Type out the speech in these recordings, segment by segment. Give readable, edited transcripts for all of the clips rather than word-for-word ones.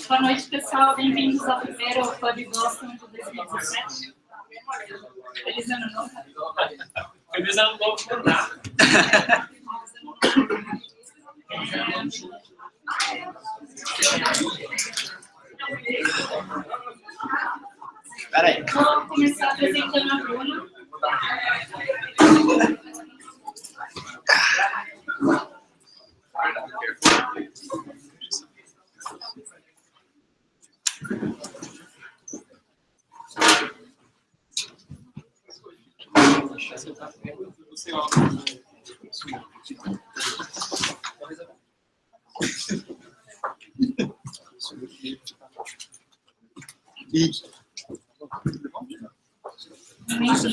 Boa noite, pessoal. Bem-vindos ao primeiro Pub Boston de 2017. Feliz ano novo. Feliz ano novo por nada. Peraí. Vou começar apresentando a Bruna. Bem-vindos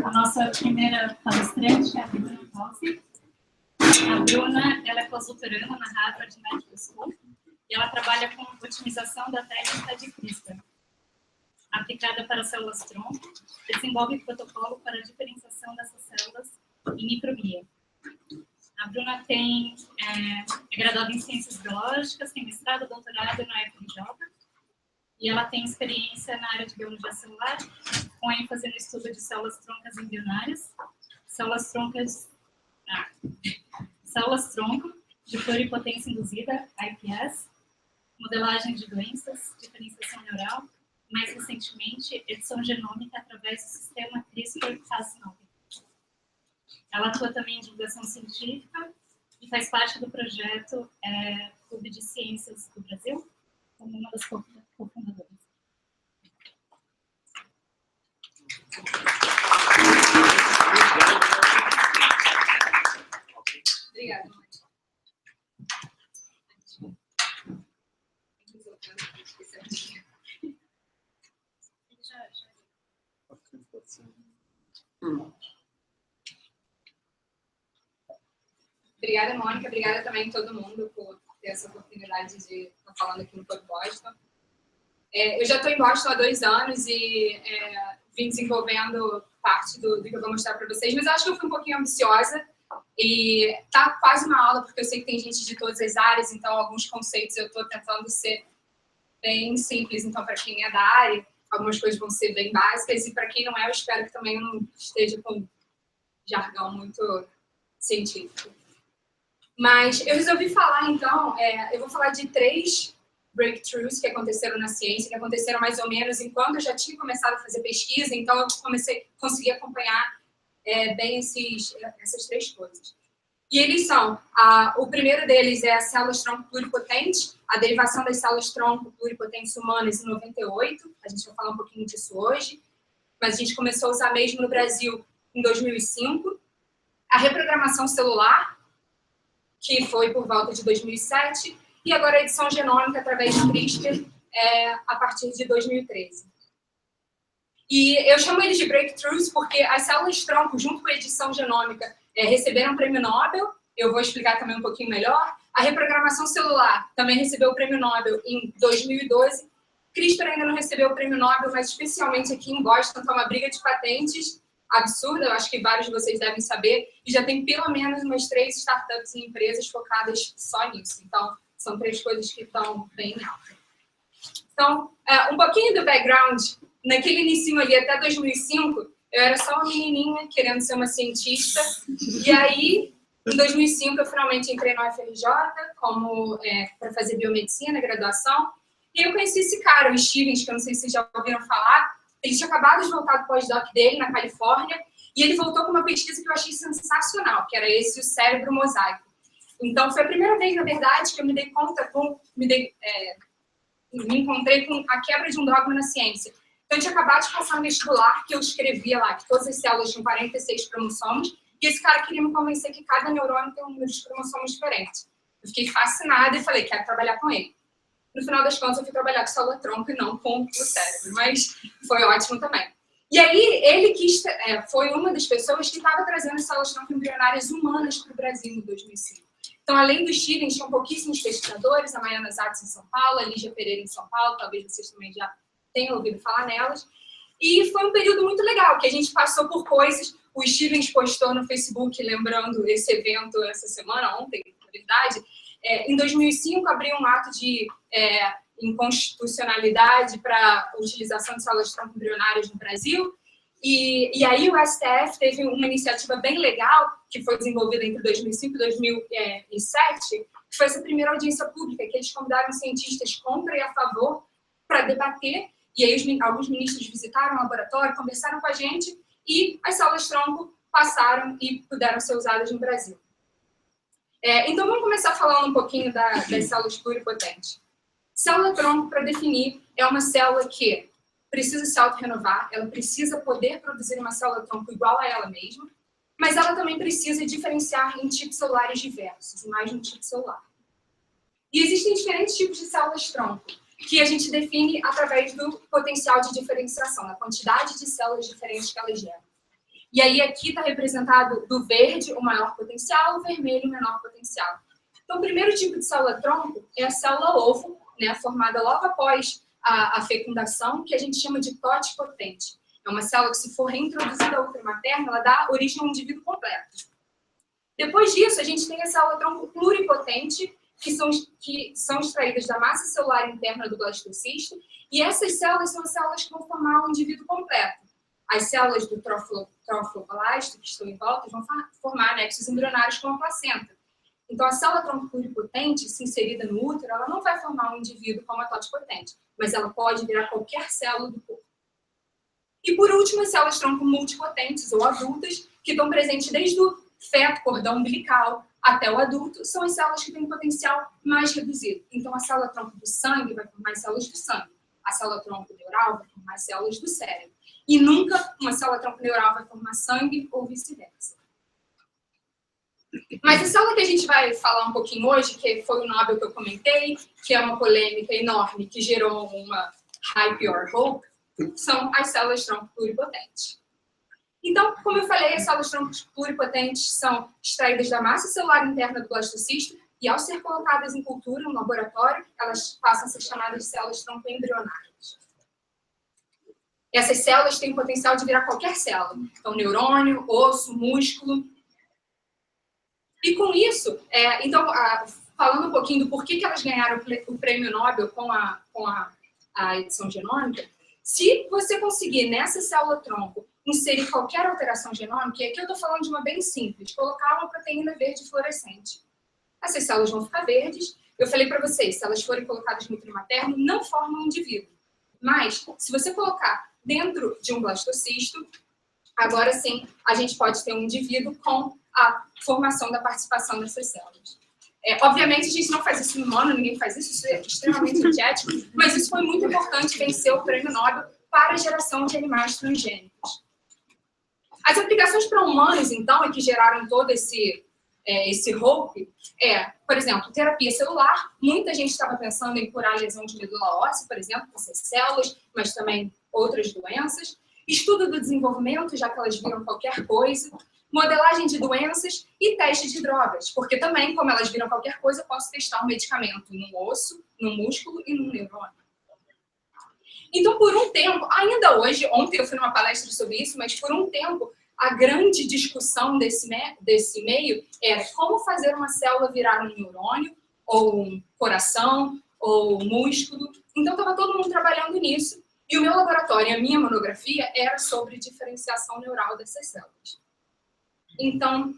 à nossa primeira palestrante, a Bruna Rossi. A Bruna, ela é pós-doutoranda na Harvard Medical School e ela trabalha com otimização da técnica de CRISPR, aplicada para células-tronco, desenvolve protocolo para a diferenciação dessas células em microglia. A Bruna é graduada em Ciências Biológicas, tem mestrado, doutorado na UFRJ, e ela tem experiência na área de biologia celular, com ênfase no estudo de células-troncas embrionárias, células-tronco de pluripotência induzida, IPS, modelagem de doenças, diferenciação neural, mais recentemente, edição genômica através do sistema CRISPR-Cas9. Ela atua também em divulgação científica e faz parte do projeto Clube de Ciências do Brasil, como uma das cofundadoras. Obrigada. Obrigada, Mônica. Obrigada também a todo mundo por ter essa oportunidade de estar falando aqui no Pub Boston. Eu já estou em Boston há 2 anos e vim desenvolvendo parte do que eu vou mostrar para vocês, mas eu acho que eu fui um pouquinho ambiciosa e tá quase uma aula, porque eu sei que tem gente de todas as áreas, então alguns conceitos eu estou tentando ser bem simples, então para quem é da área, algumas coisas vão ser bem básicas e para quem não é, eu espero que também não esteja com jargão muito científico. Mas eu resolvi falar, então, eu vou falar de 3 breakthroughs que aconteceram na ciência, que aconteceram mais ou menos enquanto eu já tinha começado a fazer pesquisa, então eu consegui acompanhar bem essas 3 coisas. E eles são, o primeiro deles é a células-tronco pluripotente, a derivação das células-tronco pluripotentes humanas em 98, a gente vai falar um pouquinho disso hoje, mas a gente começou a usar mesmo no Brasil em 2005. A reprogramação celular, que foi por volta de 2007, e agora a edição genômica através de CRISPR a partir de 2013. E eu chamo eles de breakthroughs porque as células-tronco, junto com a edição genômica, receberam o prêmio Nobel, eu vou explicar também um pouquinho melhor. A reprogramação celular também recebeu o prêmio Nobel em 2012. CRISPR ainda não recebeu o prêmio Nobel, mas especialmente aqui em Boston está uma briga de patentes absurda, eu acho que vários de vocês devem saber, e já tem pelo menos umas 3 startups e empresas focadas só nisso. Então, são 3 coisas que estão bem em alta. Então, um pouquinho do background, naquele inicinho ali, até 2005, eu era só uma menininha querendo ser uma cientista, e aí, em 2005, eu finalmente entrei na UFRJ para fazer biomedicina, graduação, e eu conheci esse cara, o Stevens, que eu não sei se vocês já ouviram falar. Ele tinha acabado de voltar do pós-doc dele, na Califórnia, e ele voltou com uma pesquisa que eu achei sensacional, que era o cérebro mosaico. Então, foi a primeira vez, na verdade, que eu me dei conta, me encontrei com a quebra de um dogma na ciência. Então, eu tinha acabado de passar no vestibular, que eu escrevia lá que todas as células tinham 46 cromossomos, e esse cara queria me convencer que cada neurônio tem um número de cromossomos diferente. Eu fiquei fascinada e falei, quero trabalhar com ele. No final das contas, eu fui trabalhar com célula-tronco e não com o cérebro, mas foi ótimo também. E aí, ele foi uma das pessoas que estava trazendo as células-tronco embrionárias humanas para o Brasil em 2005. Então, além do Stevens, tinham pouquíssimos pesquisadores, a Mariana Zatz em São Paulo, a Lígia Pereira em São Paulo, talvez vocês também já tenham ouvido falar nelas. E foi um período muito legal, que a gente passou por coisas. O Stevens postou no Facebook, lembrando esse evento essa semana, ontem, na verdade. Em 2005, abriu um ato de inconstitucionalidade para a utilização de células-tronco embrionárias no Brasil. E aí o STF teve uma iniciativa bem legal, que foi desenvolvida entre 2005 e 2007, que foi essa primeira audiência pública, que eles convidaram cientistas contra e a favor para debater, e aí alguns ministros visitaram o laboratório, conversaram com a gente, e as células-tronco passaram e puderam ser usadas no Brasil. Então vamos começar falando um pouquinho das células pluripotentes. Célula-tronco, para definir, é uma célula que precisa se autorrenovar, ela precisa poder produzir uma célula-tronco igual a ela mesma, mas ela também precisa diferenciar em tipos celulares diversos, mais de um tipo celular. E existem diferentes tipos de células-tronco, que a gente define através do potencial de diferenciação, da quantidade de células diferentes que elas geram. E aí aqui está representado do verde o maior potencial, o vermelho o menor potencial. Então o primeiro tipo de célula-tronco é a célula-ovo, né, formada logo após a fecundação, que a gente chama de totipotente. É uma célula que, se for reintroduzida ao útero materno, ela dá origem a um indivíduo completo. Depois disso, a gente tem a célula-tronco pluripotente, que são extraídas da massa celular interna do blastocisto, e essas células são as células que vão formar um indivíduo completo. As células do trofoblasto, que estão em volta, vão formar anexos embrionários com a placenta. Então, a célula-tronco pluripotente, se inserida no útero, ela não vai formar um indivíduo como a totipotente, mas ela pode virar qualquer célula do corpo. E, por último, as células-tronco multipotentes, ou adultas, que estão presentes desde o feto, cordão umbilical, até o adulto, são as células que têm um potencial mais reduzido. Então, a célula-tronco do sangue vai formar células do sangue. A célula-tronco neural vai formar células do cérebro. E nunca uma célula-tronco neural vai formar sangue ou vice-versa. Mas a célula que a gente vai falar um pouquinho hoje, que foi o Nobel que eu comentei, que é uma polêmica enorme, que gerou uma hype or hope, são as células-tronco pluripotentes. Então, como eu falei, as células-tronco pluripotentes são extraídas da massa celular interna do blastocisto e, ao ser colocadas em cultura no laboratório, elas passam a ser chamadas de células-tronco embrionárias. Essas células têm o potencial de virar qualquer célula. Então, neurônio, osso, músculo. E com isso, falando um pouquinho do porquê que elas ganharam o prêmio Nobel com a edição genômica, se você conseguir nessa célula-tronco inserir qualquer alteração genômica, e aqui eu estou falando de uma bem simples, colocar uma proteína verde fluorescente. Essas células vão ficar verdes. Eu falei para vocês, se elas forem colocadas no útero materno, não formam um indivíduo. Mas, se você colocar dentro de um blastocisto, agora sim, a gente pode ter um indivíduo com a formação da participação dessas células. Obviamente, a gente não faz isso no humano, ninguém faz isso, isso é extremamente antiético, mas isso foi muito importante, vencer o prêmio Nobel para a geração de animais transgênicos. As aplicações para humanos, então, e que geraram todo esse hope, por exemplo, terapia celular. Muita gente estava pensando em curar a lesão de medula óssea, por exemplo, com essas células, mas também outras doenças. Estudo do desenvolvimento, já que elas viram qualquer coisa. Modelagem de doenças e teste de drogas, porque também, como elas viram qualquer coisa, eu posso testar um medicamento no osso, no músculo e no neurônio. Então, por um tempo, ainda hoje, ontem eu fui numa palestra sobre isso, mas por um tempo, a grande discussão desse meio era como fazer uma célula virar um neurônio, ou um coração, ou um músculo. Então, estava todo mundo trabalhando nisso, e o meu laboratório, a minha monografia, era sobre diferenciação neural dessas células. Então,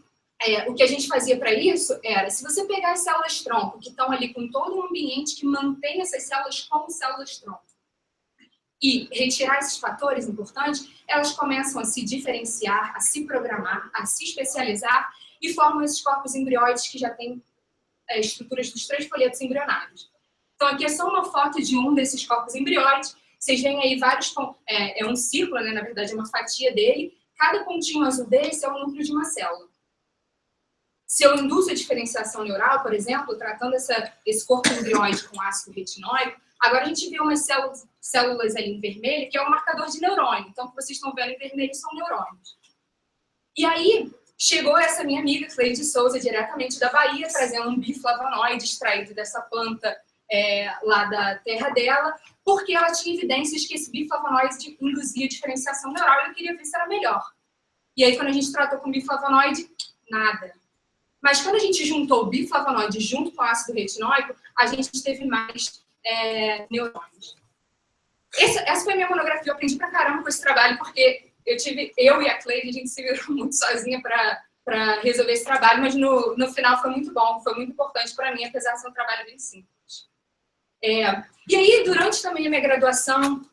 o que a gente fazia para isso era, se você pegar as células-tronco, que estão ali com todo um ambiente que mantém essas células como células-tronco, e retirar esses fatores importantes, elas começam a se diferenciar, a se programar, a se especializar e formam esses corpos embrióides que já têm estruturas dos 3 folhetos embrionários. Então, aqui é só uma foto de um desses corpos embrióides. Vocês veem aí vários... É um círculo, né? Na verdade, é uma fatia dele. Cada pontinho azul desse é o núcleo de uma célula. Se eu induzo a diferenciação neural, por exemplo, tratando esse corpo embrióide com ácido retinóico, agora a gente vê umas células ali em vermelho, que é o marcador de neurônio. Então, o que vocês estão vendo em vermelho são neurônios. E aí, chegou essa minha amiga, Cleide Souza, diretamente da Bahia, trazendo um biflavonoide extraído dessa planta lá da terra dela, porque ela tinha evidências que esse biflavonoide induzia diferenciação neural e eu queria ver se era melhor. E aí, quando a gente tratou com biflavonoide, nada. Mas quando a gente juntou o biflavonoide junto com o ácido retinóico, a gente teve mais neurônios. Essa foi a minha monografia, eu aprendi pra caramba com esse trabalho, porque eu e a Cleide, a gente se virou muito sozinha para resolver esse trabalho, mas no final foi muito bom, foi muito importante para mim, apesar de ser um trabalho bem simples. E aí, durante também a minha graduação,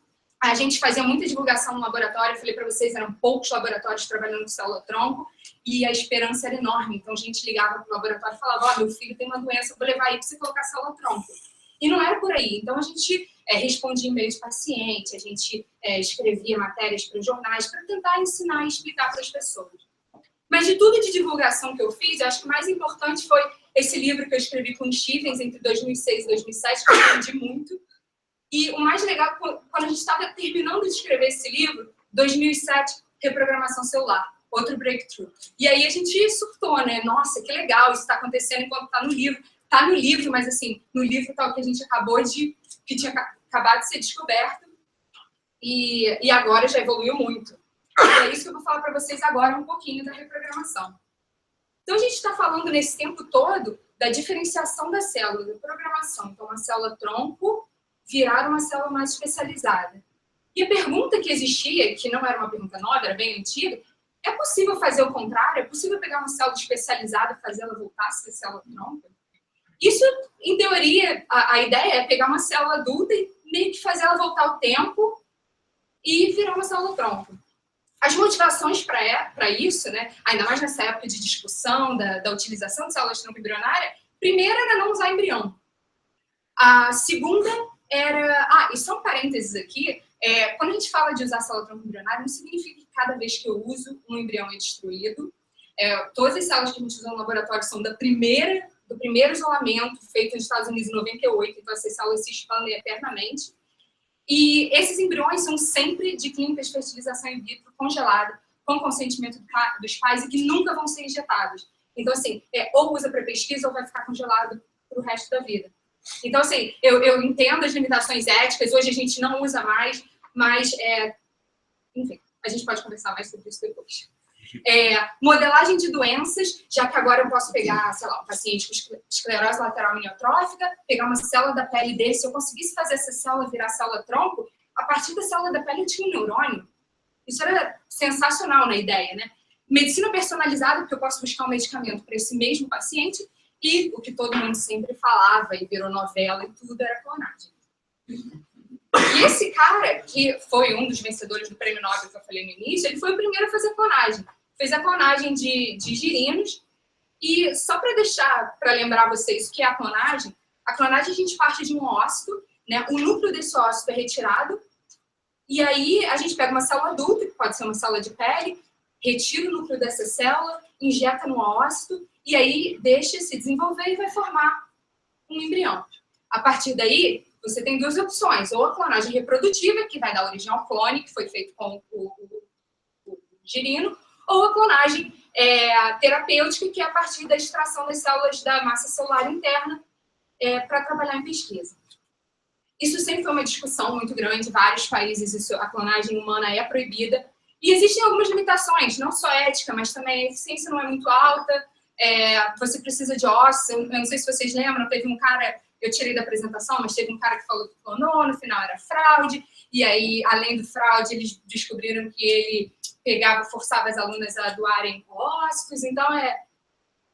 a gente fazia muita divulgação no laboratório. Eu falei para vocês, eram poucos laboratórios trabalhando com célula-tronco e a esperança era enorme. Então, a gente ligava para o laboratório e falava, meu filho tem uma doença, vou levar aí para você colocar célula-tronco. E não era por aí. Então, a gente respondia e-mails de paciente, a gente escrevia matérias para os jornais para tentar ensinar e explicar para as pessoas. Mas de tudo de divulgação que eu fiz, eu acho que o mais importante foi esse livro que eu escrevi com o Stevens entre 2006 e 2007, que eu aprendi muito. E o mais legal, quando a gente estava terminando de escrever esse livro, 2007, reprogramação celular, outro breakthrough. E aí a gente surtou, né? Nossa, que legal, isso está acontecendo enquanto está no livro. Está no livro, mas assim, no livro está o que a gente que tinha acabado de ser descoberto. E agora já evoluiu muito. E é isso que eu vou falar para vocês agora, um pouquinho da reprogramação. Então, a gente está falando nesse tempo todo da diferenciação da célula, da programação. Então, uma célula-tronco virar uma célula mais especializada. E a pergunta que existia, que não era uma pergunta nova, era bem antiga, é possível fazer o contrário? É possível pegar uma célula especializada e fazê-la voltar a ser célula-tronco? Isso, em teoria, a ideia é pegar uma célula adulta e meio que fazer ela voltar ao tempo e virar uma célula-tronco. As motivações para isso, né, ainda mais nessa época de discussão da utilização de células tronco embrionária, primeira era não usar embrião. A segunda era... e só um parênteses aqui, quando a gente fala de usar célula tronco embrionária, não significa que cada vez que eu uso, um embrião é destruído. Todas as células que a gente usa no laboratório são do primeiro isolamento, feito nos Estados Unidos em 98, então essas células se expandem eternamente. E esses embriões são sempre de clínicas de fertilização in vitro congelada, com consentimento dos pais e que nunca vão ser injetados. Então, assim, ou usa para pesquisa ou vai ficar congelado para o resto da vida. Então, assim, eu entendo as limitações éticas, hoje a gente não usa mais, mas, enfim, a gente pode conversar mais sobre isso depois. Modelagem de doenças, já que agora eu posso pegar, sei lá, um paciente com esclerose lateral amiotrófica, pegar uma célula da pele dele, se eu conseguisse fazer essa célula virar célula-tronco, a partir da célula da pele eu tinha um neurônio. Isso era sensacional na ideia, né? Medicina personalizada, porque eu posso buscar um medicamento para esse mesmo paciente, e o que todo mundo sempre falava, e virou novela e tudo, era clonagem. E esse cara, que foi um dos vencedores do prêmio Nobel que eu falei no início, ele foi o primeiro a fazer clonagem. Fez a clonagem de girinos. E só para lembrar vocês o que é a clonagem a gente parte de um ócito, né? O núcleo desse ócito é retirado, e aí a gente pega uma célula adulta, que pode ser uma célula de pele, retira o núcleo dessa célula, injeta no ócito, e aí deixa se desenvolver e vai formar um embrião. A partir daí, você tem duas opções, ou a clonagem reprodutiva, que vai dar origem ao clone, que foi feito com o girino, ou a clonagem terapêutica, que é a partir da extração das células da massa celular interna para trabalhar em pesquisa. Isso sempre foi uma discussão muito grande, em vários países a clonagem humana é proibida, e existem algumas limitações, não só ética, mas também a eficiência não é muito alta, você precisa de ossos, eu não sei se vocês lembram, teve um cara, eu tirei da apresentação, mas teve um cara que falou que clonou, no final era fraude, e aí, além do fraude, eles descobriram que ele forçava as alunas a doarem ócitos, então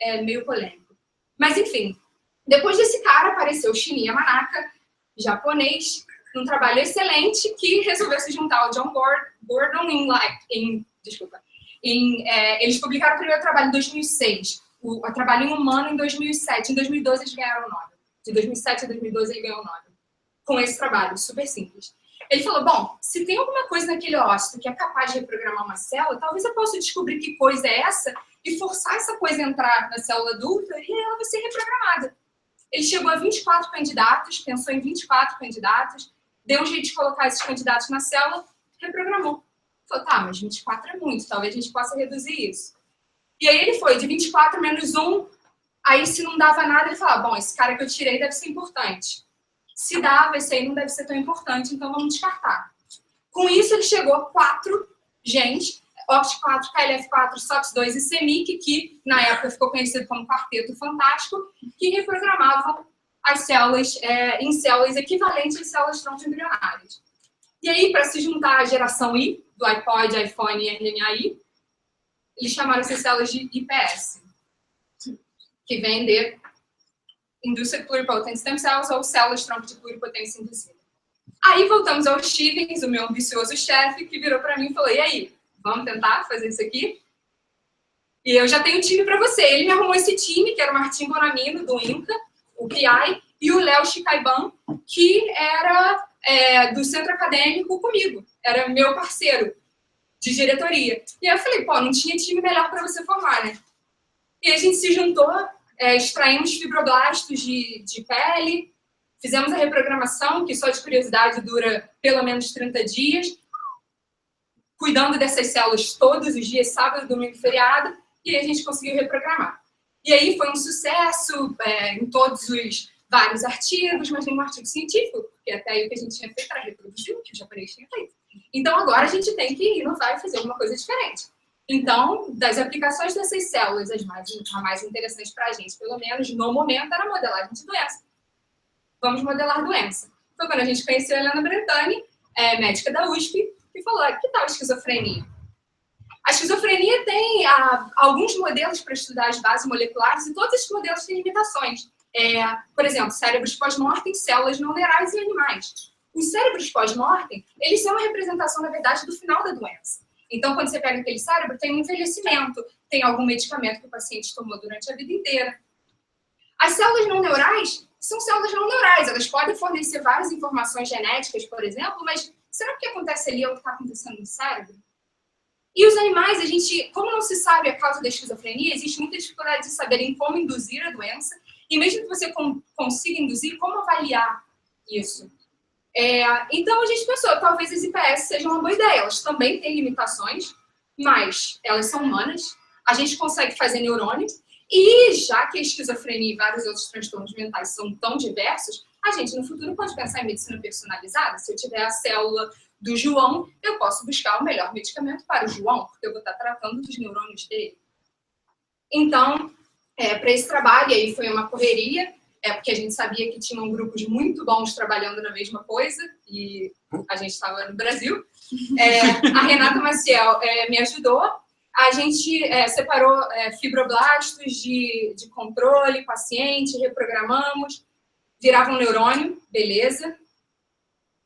é meio polêmico. Mas, enfim, depois desse cara apareceu o Shinya Manaka, japonês, num trabalho excelente, que resolveu se juntar ao John Gordon eles publicaram o primeiro trabalho em 2006, o trabalho em humano em 2007. Em 2012 eles ganharam o Nobel. De 2007 a 2012 ele ganhou o Nobel. Com esse trabalho, super simples. Ele falou, bom, se tem alguma coisa naquele ócito que é capaz de reprogramar uma célula, talvez eu possa descobrir que coisa é essa e forçar essa coisa a entrar na célula adulta e ela vai ser reprogramada. Ele chegou a 24 candidatos, pensou em 24 candidatos, deu um jeito de colocar esses candidatos na célula, reprogramou. Falou, tá, mas 24 é muito, talvez a gente possa reduzir isso. E aí ele foi de 24 menos 1, aí se não dava nada, ele falava, bom, esse cara que eu tirei deve ser importante. Se dava, esse aí não deve ser tão importante, então vamos descartar. Com isso, ele chegou a 4 genes, OCT4, KLF4, SOX2 e CEMIC, que na época ficou conhecido como Quarteto Fantástico, que reprogramavam as células, em células equivalentes às células tronco embrionárias. E aí, para se juntar à geração I, do iPod, iPhone e RNA-I, eles chamaram essas células de IPS, que vem de Induced Pluripotent Stem Cells ou células tronco de pluripotência induzida. Aí voltamos ao Stevens, o meu ambicioso chefe, que virou para mim e falou, e aí, vamos tentar fazer isso aqui? E eu já tenho um time para você. Ele me arrumou esse time, que era o Martim Bonamino, do INCA, o PI, e o Léo Chicaiban, que era do centro acadêmico comigo. Era meu parceiro de diretoria. E aí eu falei, pô, não tinha time melhor para você formar, né? E a gente se juntou, extraímos fibroblastos de pele, fizemos a reprogramação, que só de curiosidade dura pelo menos 30 dias, cuidando dessas células todos os dias, sábado, domingo e feriado, e aí a gente conseguiu reprogramar. E aí foi um sucesso em todos os vários artigos, mas nenhum artigo científico, porque até aí o que a gente tinha feito era reproduzir o que o japonês tinha feito. Então agora a gente tem que inovar e fazer alguma coisa diferente. Então, das aplicações dessas células, a mais interessante para a gente, pelo menos no momento, era a modelagem de doença. Vamos modelar doença. Foi quando a gente conheceu a Helena Brentani, médica da USP, que falou, que tal a esquizofrenia? A esquizofrenia tem alguns modelos para estudar as bases moleculares e todos esses modelos têm limitações. Por exemplo, cérebros pós-mortem, células não neurais e animais. Os cérebros pós-mortem, eles são uma representação, na verdade, do final da doença. Então, quando você pega aquele cérebro, tem um envelhecimento, tem algum medicamento que o paciente tomou durante a vida inteira. As células não neurais são células não neurais, elas podem fornecer várias informações genéticas, por exemplo, mas será que o que acontece ali é o que está acontecendo no cérebro? E os animais, como não se sabe a causa da esquizofrenia, existe muita dificuldade de saberem como induzir a doença, e mesmo que você consiga induzir, como avaliar isso? Então a gente pensou, talvez as IPS sejam uma boa ideia, elas também têm limitações, mas elas são humanas, a gente consegue fazer neurônio, e já que a esquizofrenia e vários outros transtornos mentais são tão diversos, a gente no futuro pode pensar em medicina personalizada. Se eu tiver a célula do João, eu posso buscar o melhor medicamento para o João, porque eu vou estar tratando dos neurônios dele. Então, para esse trabalho, aí foi uma correria, porque a gente sabia que tinham grupos muito bons trabalhando na mesma coisa, e a gente estava no Brasil. A Renata Maciel me ajudou. A gente separou fibroblastos de controle, paciente, reprogramamos, virava um neurônio, beleza.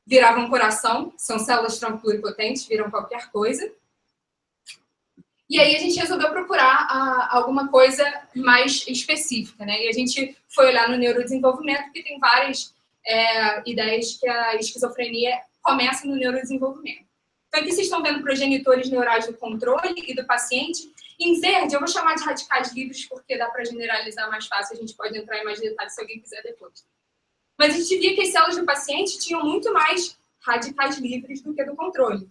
Virava um coração, são células tronco pluripotentes, viram qualquer coisa. E aí a gente resolveu procurar alguma coisa mais específica, né? E a gente foi olhar no neurodesenvolvimento, porque tem várias ideias que a esquizofrenia começa no neurodesenvolvimento. Então aqui vocês estão vendo progenitores neurais do controle e do paciente. Em verde, eu vou chamar de radicais livres, porque dá para generalizar mais fácil, a gente pode entrar em mais detalhes se alguém quiser depois. Mas a gente via que as células do paciente tinham muito mais radicais livres do que do controle.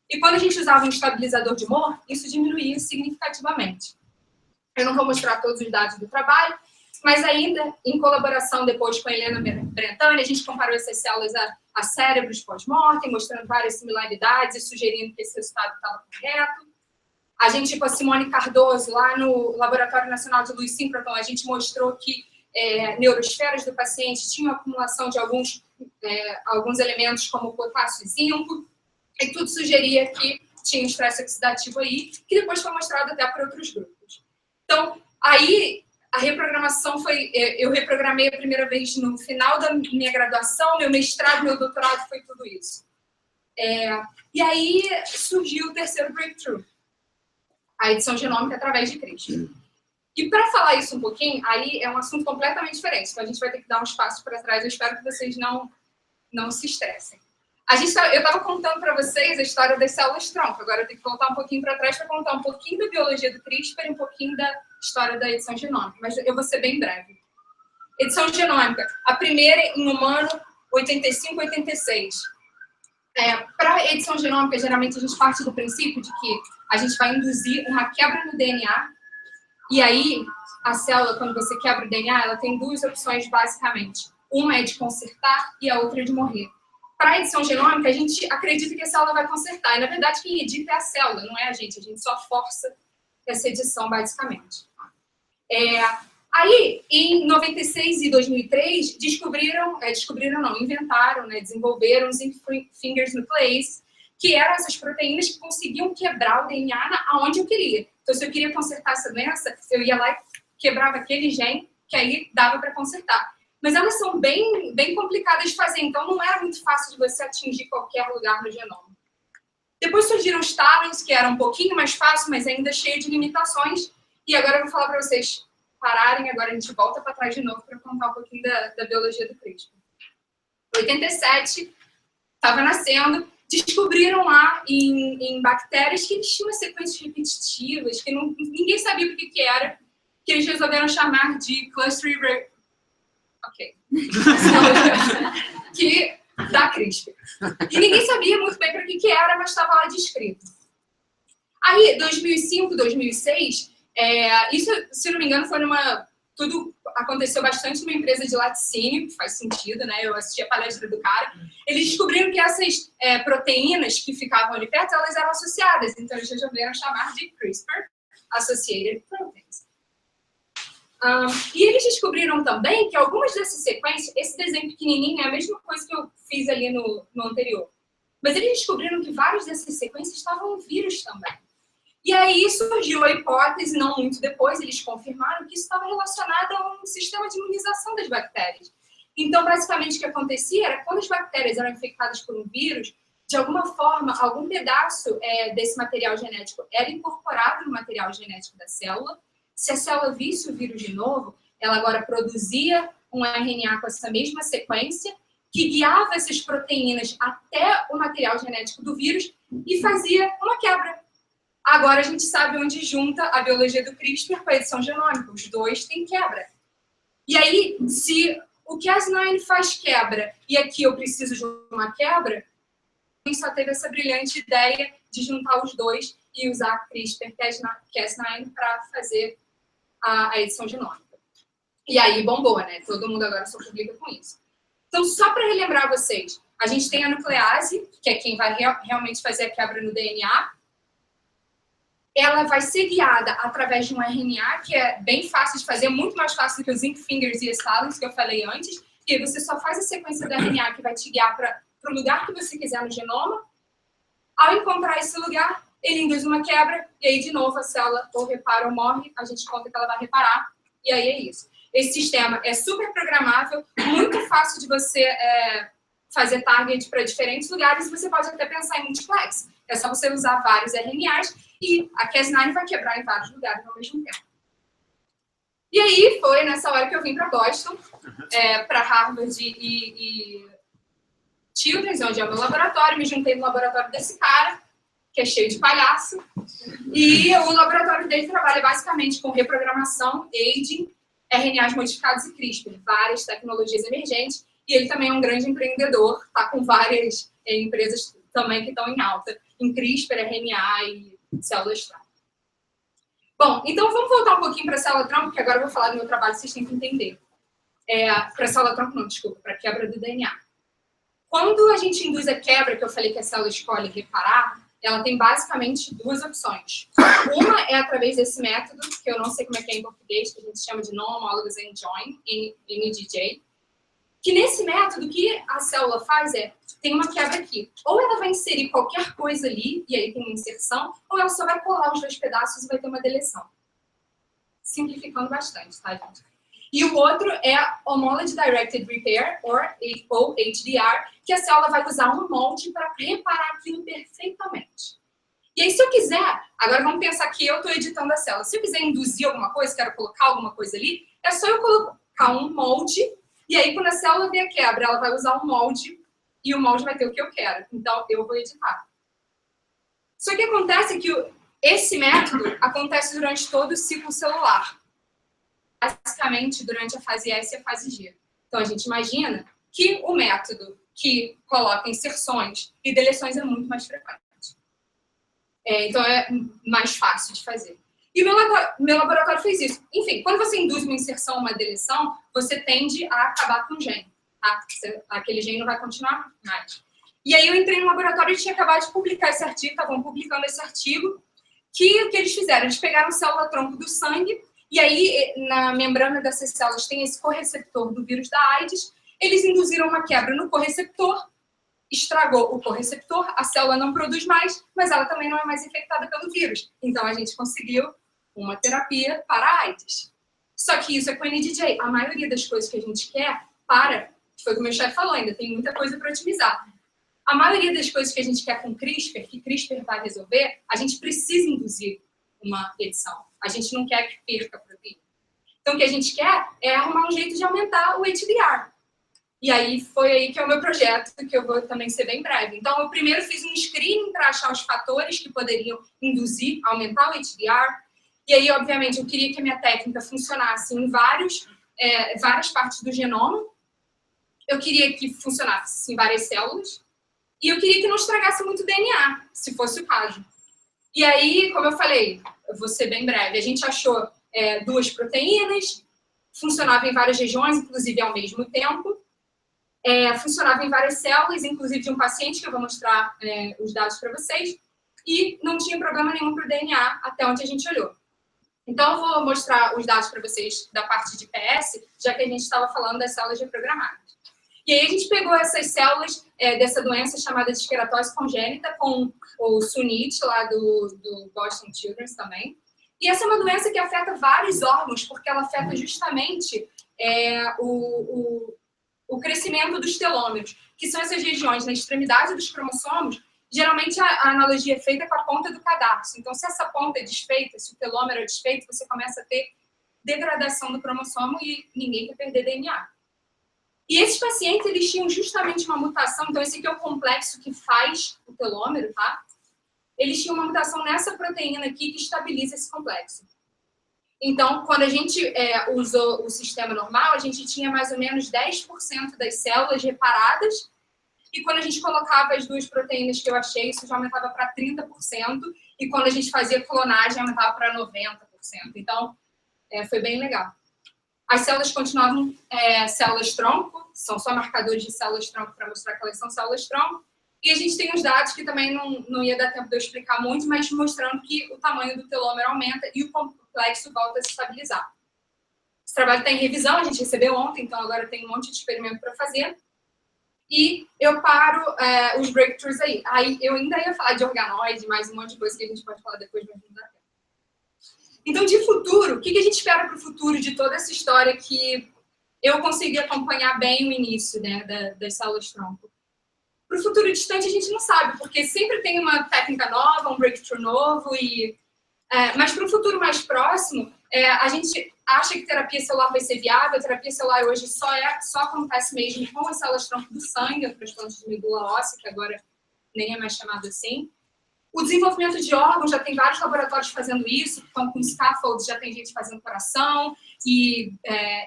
E quando a gente usava um estabilizador de humor, isso diminuía significativamente. Eu não vou mostrar todos os dados do trabalho, mas ainda, em colaboração depois com a Helena Brentani, a gente comparou essas células a cérebros pós-mortem, mostrando várias similaridades e sugerindo que esse resultado estava correto. A gente, com a Simone Cardoso, lá no Laboratório Nacional de Luz Síncroton, a gente mostrou que neurosferas do paciente tinham acumulação de alguns elementos como potássio e zinco, e tudo sugeria que tinha estresse oxidativo aí, que depois foi mostrado até para outros grupos. Então, aí, a reprogramação foi... Eu reprogramei a primeira vez no final da minha graduação, meu mestrado, meu doutorado, foi tudo isso. E aí surgiu o terceiro breakthrough, a edição genômica através de CRISPR. E para falar isso um pouquinho, aí é um assunto completamente diferente, então a gente vai ter que dar uns passos para trás, eu espero que vocês não se estressem. Eu estava contando para vocês a história das células-tronco, agora eu tenho que voltar um pouquinho para trás para contar um pouquinho da biologia do CRISPR e um pouquinho da história da edição genômica, mas eu vou ser bem breve. Edição genômica, a primeira em humano, 85-86. Para a edição genômica, geralmente a gente parte do princípio de que a gente vai induzir uma quebra no DNA, e aí a célula, quando você quebra o DNA, ela tem duas opções basicamente. Uma é de consertar e a outra é de morrer. Para a edição genômica, a gente acredita que a célula vai consertar. E, na verdade, quem edita é a célula, não é a gente. A gente só força essa edição, basicamente. Aí, em 96 e 2003, inventaram, né, desenvolveram os zinc finger nucleases, que eram essas proteínas que conseguiam quebrar o DNA aonde eu queria. Então, se eu queria consertar essa doença, eu ia lá e quebrava aquele gene, que aí dava para consertar. Mas elas são bem complicadas de fazer, então não era muito fácil de você atingir qualquer lugar no genoma. Depois surgiram os talents, que era um pouquinho mais fácil, mas ainda cheio de limitações. E agora eu vou falar para vocês pararem, agora a gente volta para trás de novo para contar um pouquinho da biologia do CRISPR. Em 87, estava nascendo, descobriram lá em bactérias que eles tinham sequências repetitivas, que ninguém sabia o que era, que eles resolveram chamar de cluster que da CRISPR. E ninguém sabia muito bem para que era, mas estava lá descrito. Aí, 2005, 2006, isso, se não me engano, tudo aconteceu bastante numa empresa de laticínio, que faz sentido, né? Eu assisti a palestra do cara. Eles descobriram que essas proteínas que ficavam ali perto, elas eram associadas. Então, eles resolveram chamar de CRISPR-Associated Proteins. E eles descobriram também que algumas dessas sequências, esse desenho pequenininho é a mesma coisa que eu fiz ali no anterior, mas eles descobriram que várias dessas sequências estavam em vírus também. E aí surgiu a hipótese, não muito depois, eles confirmaram que isso estava relacionado a um sistema de imunização das bactérias. Então, basicamente, o que acontecia era quando as bactérias eram infectadas por um vírus, de alguma forma, algum pedaço desse material genético era incorporado no material genético da célula. Se a célula visse o vírus de novo, ela agora produzia um RNA com essa mesma sequência, que guiava essas proteínas até o material genético do vírus e fazia uma quebra. Agora a gente sabe onde junta a biologia do CRISPR com a edição genômica. Os dois têm quebra. E aí, se o Cas9 faz quebra e aqui eu preciso de uma quebra, a gente só teve essa brilhante ideia de juntar os dois e usar CRISPR-Cas9 para fazer a edição genômica. E aí bombou, né? Todo mundo agora só publica com isso. Então, só para relembrar vocês, a gente tem a nuclease, que é quem vai realmente fazer a quebra no DNA. Ela vai ser guiada através de um RNA, que é bem fácil de fazer, muito mais fácil do que os zinc fingers e as talents, que eu falei antes, que aí você só faz a sequência do RNA que vai te guiar para o lugar que você quiser no genoma. Ao encontrar esse lugar, ele induz uma quebra, e aí, de novo, a célula ou repara ou morre, a gente conta que ela vai reparar, e aí é isso. Esse sistema é super programável, muito fácil de você fazer target para diferentes lugares, e você pode até pensar em multiplex. É só você usar vários RNAs, e a Cas9 vai quebrar em vários lugares ao mesmo tempo. E aí, foi nessa hora que eu vim para Boston, para Harvard e Children's, onde é o meu laboratório, me juntei no laboratório desse cara, que é cheio de palhaço, e o laboratório dele trabalha basicamente com reprogramação, aging, RNAs modificados e CRISPR, várias tecnologias emergentes, e ele também é um grande empreendedor, está com várias empresas também que estão em alta, em CRISPR, RNA e células-tronco. Bom, então vamos voltar um pouquinho para a célula-tronco, porque agora eu vou falar do meu trabalho, vocês têm que entender. Para a célula-tronco não, desculpa, para a quebra do DNA. Quando a gente induz a quebra, que eu falei que a célula escolhe reparar, ela tem basicamente duas opções. Uma é através desse método, que eu não sei como é que é em português, que a gente chama de Non-Homologous End Join, NDJ, que nesse método, o que a célula faz tem uma quebra aqui. Ou ela vai inserir qualquer coisa ali, e aí tem uma inserção, ou ela só vai colar os dois pedaços e vai ter uma deleção. Simplificando bastante, tá, gente? E o outro é Homology Directed Repair, ou HDR, que a célula vai usar um molde para reparar aquilo perfeitamente. E aí, se eu quiser, agora vamos pensar que eu estou editando a célula. Se eu quiser induzir alguma coisa, quero colocar alguma coisa ali, é só eu colocar um molde, e aí quando a célula vê a quebra, ela vai usar um molde, e o molde vai ter o que eu quero. Então, eu vou editar. Só que acontece que esse método acontece durante todo o ciclo celular. Basicamente, durante a fase S e a fase G. Então, a gente imagina que o método que coloca inserções e deleções é muito mais frequente. Então, é mais fácil de fazer. E o meu laboratório fez isso. Enfim, quando você induz uma inserção ou uma deleção, você tende a acabar com o gene. Tá? Aquele gene não vai continuar mais. E aí, eu entrei no laboratório e tinha acabado de publicar esse artigo, estavam publicando esse artigo, que o que eles fizeram? Eles pegaram célula-tronco do sangue E aí, na membrana dessas células tem esse correceptor do vírus da AIDS, eles induziram uma quebra no correceptor, estragou o correceptor, a célula não produz mais, mas ela também não é mais infectada pelo vírus. Então, a gente conseguiu uma terapia para a AIDS. Só que isso é com o NDJ. A maioria das coisas que a gente quer foi o que o meu chefe falou, ainda tem muita coisa para otimizar. A maioria das coisas que a gente quer com CRISPR, que CRISPR vai resolver, a gente precisa induzir uma edição. A gente não quer que perca a proteína. Então, o que a gente quer é arrumar um jeito de aumentar o HDR. E aí, foi aí que é o meu projeto, que eu vou também ser bem breve. Então, eu primeiro fiz um screening para achar os fatores que poderiam induzir, aumentar o HDR. E aí, obviamente, eu queria que a minha técnica funcionasse em várias partes do genoma. Eu queria que funcionasse em várias células. E eu queria que não estragasse muito o DNA, se fosse o caso. E aí, como eu falei, eu vou ser bem breve, a gente achou 2 proteínas, funcionava em várias regiões, inclusive ao mesmo tempo. Funcionava em várias células, inclusive de um paciente, que eu vou mostrar os dados para vocês. E não tinha problema nenhum para o DNA, até onde a gente olhou. Então, eu vou mostrar os dados para vocês da parte de PS, já que a gente estava falando das células reprogramadas. E aí, a gente pegou essas células dessa doença chamada de esqueratose congênita, com o SUNIT, lá do Boston Children's também. E essa é uma doença que afeta vários órgãos, porque ela afeta justamente o crescimento dos telômeros, que são essas regiões na extremidade dos cromossomos. Geralmente, a analogia é feita com a ponta do cadarço. Então, se essa ponta é desfeita, se o telômero é desfeito, você começa a ter degradação do cromossomo e ninguém quer perder DNA. E esses pacientes, eles tinham justamente uma mutação, então esse aqui é o complexo que faz o telômero, tá? Eles tinham uma mutação nessa proteína aqui que estabiliza esse complexo. Então, quando a gente usou o sistema normal, a gente tinha mais ou menos 10% das células reparadas, e quando a gente colocava as 2 proteínas que eu achei, isso já aumentava para 30%, e quando a gente fazia clonagem, aumentava para 90%. Então, foi bem legal. As células continuavam células-tronco, são só marcadores de células-tronco para mostrar que elas são células-tronco. E a gente tem os dados que também não ia dar tempo de eu explicar muito, mas mostrando que o tamanho do telômero aumenta e o complexo volta a se estabilizar. Esse trabalho está em revisão, a gente recebeu ontem, então agora tem um monte de experimento para fazer. E eu paro os breakthroughs aí. Aí eu ainda ia falar de organoide, mais um monte de coisa que a gente pode falar depois, mas não dá tempo. Então, de futuro, o que a gente espera para o futuro de toda essa história que eu consegui acompanhar bem o início, né, das células-tronco? Para o futuro distante, a gente não sabe, porque sempre tem uma técnica nova, um breakthrough novo, mas para o futuro mais próximo, a gente acha que terapia celular vai ser viável. A terapia celular hoje só acontece mesmo com as células-tronco do sangue, o transplante de medula óssea, que agora nem é mais chamado assim. O desenvolvimento de órgãos, já tem vários laboratórios fazendo isso, então com scaffolds já tem gente fazendo coração, e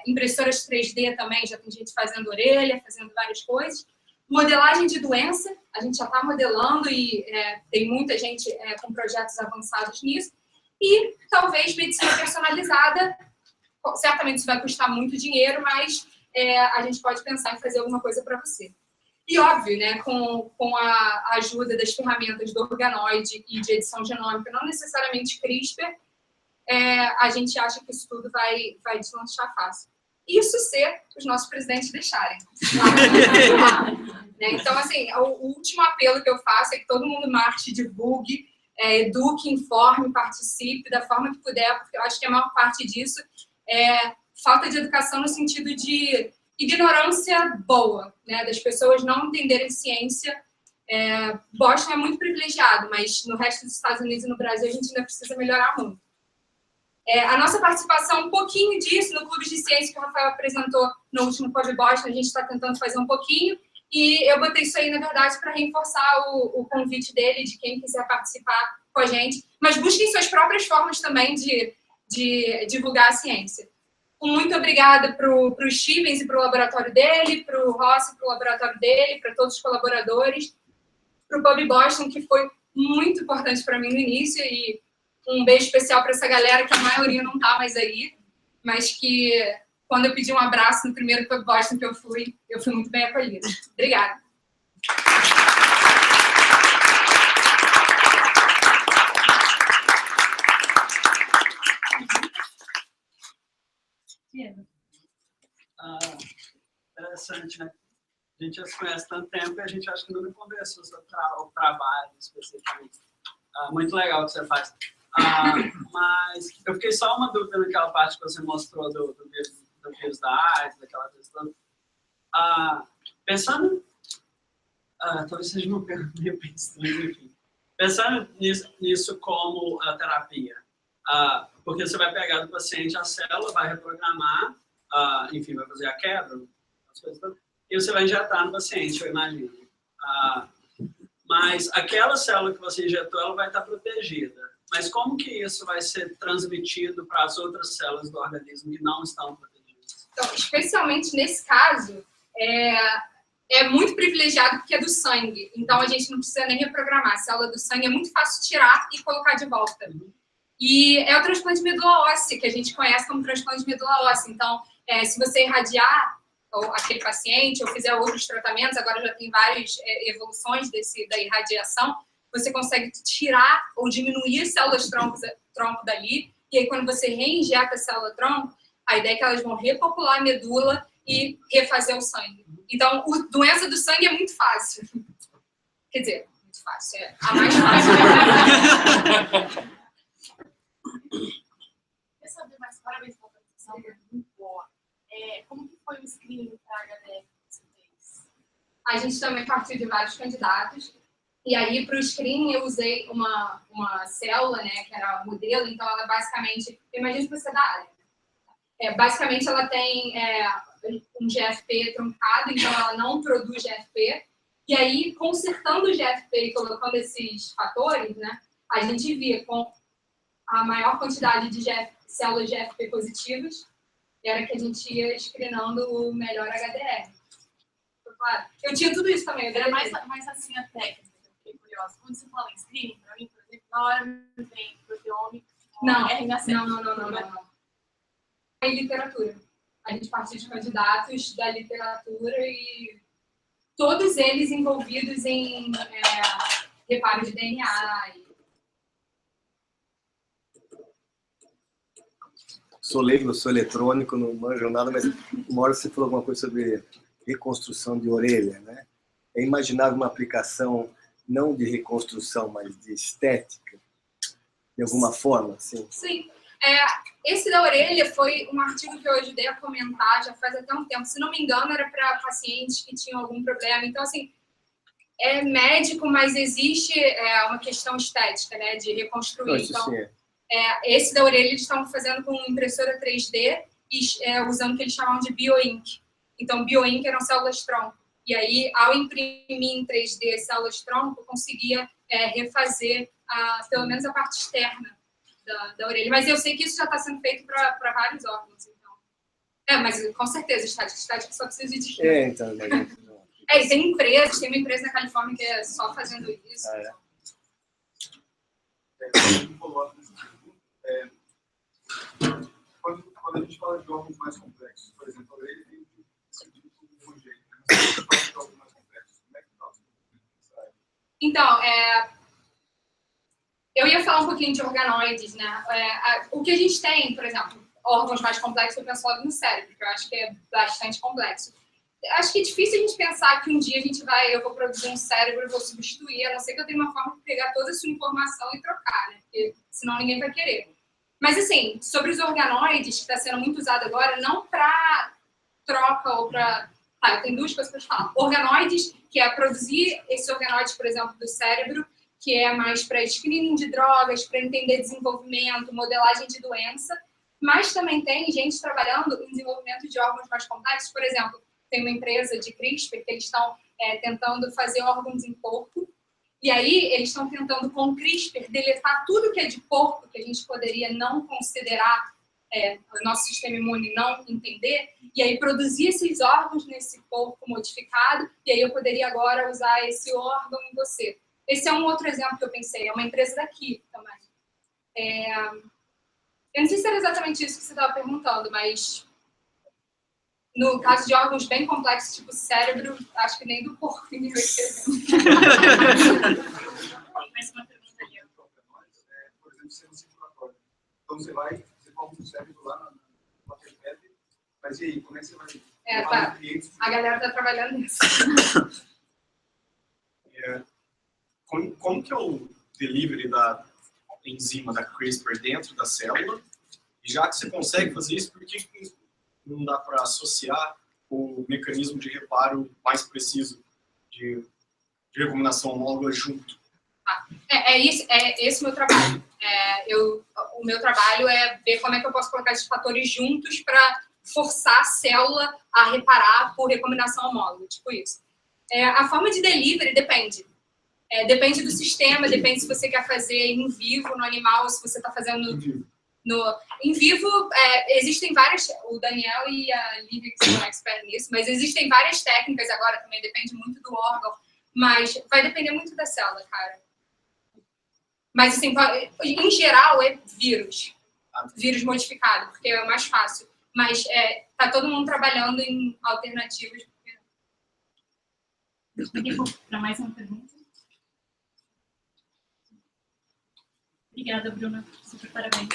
impressoras 3D também, já tem gente fazendo orelha, fazendo várias coisas. Modelagem de doença, a gente já está modelando e tem muita gente com projetos avançados nisso. E talvez medicina personalizada, certamente isso vai custar muito dinheiro, mas a gente pode pensar em fazer alguma coisa para você. E óbvio, né, com a ajuda das ferramentas do organoide e de edição genômica, não necessariamente CRISPR, a gente acha que isso tudo vai deslanchar fácil. Isso se os nossos presidentes deixarem. Né? Então, assim, o último apelo que eu faço é que todo mundo marche, divulgue, eduque, informe, participe da forma que puder, porque eu acho que a maior parte disso é falta de educação no sentido de ignorância boa, né? Das pessoas não entenderem ciência. Boston é muito privilegiado, mas no resto dos Estados Unidos e no Brasil a gente ainda precisa melhorar muito. A nossa participação, um pouquinho disso, no Clube de Ciência que o Rafael apresentou no último Pod Boston, a gente está tentando fazer um pouquinho, e eu botei isso aí, na verdade, para reforçar o convite dele, de quem quiser participar com a gente, mas busquem suas próprias formas também de divulgar a ciência. Muito obrigada para o Stevens e para o laboratório dele, para o Rossi, para o laboratório dele, para todos os colaboradores, para o Pod Boston, que foi muito importante para mim no início, e um beijo especial para essa galera, que a maioria não está mais aí, mas que, quando eu pedi um abraço no primeiro Pod Boston que eu fui muito bem acolhida. Obrigada. interessante, né? A gente já se conhece há tanto tempo e a gente acha que nunca conversou sobre o trabalho especificamente. Muito legal o que você faz. Mas eu fiquei só uma dúvida naquela parte que você mostrou do vírus da AIDS, daquela coisa toda. Pensando... talvez seja uma pergunta meio pensando, enfim. Pensando nisso como a terapia. Porque você vai pegar do paciente a célula, vai reprogramar, enfim, vai fazer a quebra, as coisas todas, e você vai injetar no paciente, eu imagino. Mas aquela célula que você injetou, ela vai estar protegida. Mas como que isso vai ser transmitido para as outras células do organismo que não estão protegidas? Então, especialmente nesse caso, é muito privilegiado porque é do sangue. Então, a gente não precisa nem reprogramar. A célula do sangue é muito fácil tirar e colocar de volta. E é o transplante de medula óssea, que a gente conhece como transplante de medula óssea. Então, se você irradiar aquele paciente ou fizer outros tratamentos, agora já tem várias evoluções da irradiação, você consegue tirar ou diminuir as células tronco dali, e aí quando você reinjeta a célula tronco, a ideia é que elas vão repopular a medula e refazer o sangue. Então, a doença do sangue é muito fácil. Quer dizer, muito fácil, é a mais fácil. Quer saber mais? Parabéns pela apresentação, foi muito boa. Como que foi o screening para a HDF que você fez? A gente também partiu de vários candidatos. E aí, para o screening, eu usei uma célula, né, que era modelo. Então, ela basicamente... Eu imagino que você é da área. Basicamente, ela tem um GFP truncado, então ela não produz GFP. E aí, consertando o GFP e colocando esses fatores, né, a gente via com a maior quantidade de células GFP positivas, era que a gente ia screenando o melhor HDR. Claro. Eu tinha tudo isso também. Era mais assim a técnica, eu fiquei curiosa. Quando você fala em screening, para mim, por exemplo, na hora me vem proteômico, RNA-seq. Não. Em literatura. A gente partiu de candidatos da literatura e todos eles envolvidos em reparo de DNA. Sou leigo, sou eletrônico, não manjo nada, mas uma hora você falou alguma coisa sobre reconstrução de orelha, né? É imaginável uma aplicação não de reconstrução, mas de estética, de alguma forma, assim? Sim. Esse da orelha foi um artigo que eu ajudei a comentar já faz até um tempo. Se não me engano, era para pacientes que tinham algum problema. Então, assim, é médico, mas existe uma questão estética, né, de reconstruir. Não, isso então, sim esse da orelha eles estavam fazendo com impressora 3D e usando o que eles chamavam de bioink. Então, bioink eram células-tronco. E aí, ao imprimir em 3D as células-tronco, eu conseguia refazer pelo menos a parte externa da orelha. Mas eu sei que isso já está sendo feito para vários órgãos. Então. Mas com certeza, estética só precisa de... então... E tem uma empresa na Califórnia que é só fazendo isso. Quando a gente fala de órgãos mais complexos, por exemplo, a orelha tem decidido de um jeito, mas quando a gente fala de órgãos mais complexos, como é que está? Então, eu ia falar um pouquinho de organoides, né? O que a gente tem, por exemplo, órgãos mais complexos, eu penso logo no cérebro, que eu acho que é bastante complexo. Acho que é difícil a gente pensar que um dia eu vou produzir um cérebro e vou substituir, a não ser que eu tenha uma forma de pegar toda a sua informação e trocar, né? Porque senão ninguém vai querer. Mas, assim, sobre os organoides, que está sendo muito usado agora, não para troca ou para... eu tenho duas coisas para te falar. Organoides, que é produzir esses organoides, por exemplo, do cérebro, que é mais para screening de drogas, para entender desenvolvimento, modelagem de doença, mas também tem gente trabalhando em desenvolvimento de órgãos mais complexos. Por exemplo, tem uma empresa de CRISPR que eles estão tentando fazer órgãos em porco, e aí eles estão tentando, com CRISPR, deletar tudo que é de porco, que a gente poderia não considerar, o nosso sistema imune não entender, e aí produzir esses órgãos nesse porco modificado, e aí eu poderia agora usar esse órgão em você. Esse é um outro exemplo que eu pensei, é uma empresa daqui também. Eu não sei se era exatamente isso que você estava perguntando, mas no caso de órgãos bem complexos, tipo cérebro, acho que nem do porco ninguém vai querer. Mais uma pergunta ali. Por exemplo, sendo circulatório. Então, você forma o cérebro lá na PET, mas e aí, como é que você vai... Tá. A galera está trabalhando nisso. Como que é o delivery da enzima da CRISPR dentro da célula? E já que você consegue fazer isso, por que não dá para associar o mecanismo de reparo mais preciso de recombinação homóloga junto? Esse o meu trabalho. O meu trabalho é ver como é que eu posso colocar esses fatores juntos para forçar a célula a reparar por recombinação homóloga, tipo isso. A forma de delivery depende. Depende do sistema, depende se você quer fazer em vivo, no animal, ou se você está fazendo em vivo. Existem várias, o Daniel e a Lívia, que são expert nisso, mas existem várias técnicas agora, também depende muito do órgão, mas vai depender muito da célula, cara. Mas, assim, em geral, é vírus modificado, porque é o mais fácil. Mas tá todo mundo trabalhando em alternativas. Tempo para mais uma pergunta? Obrigada, Bruna. Super parabéns.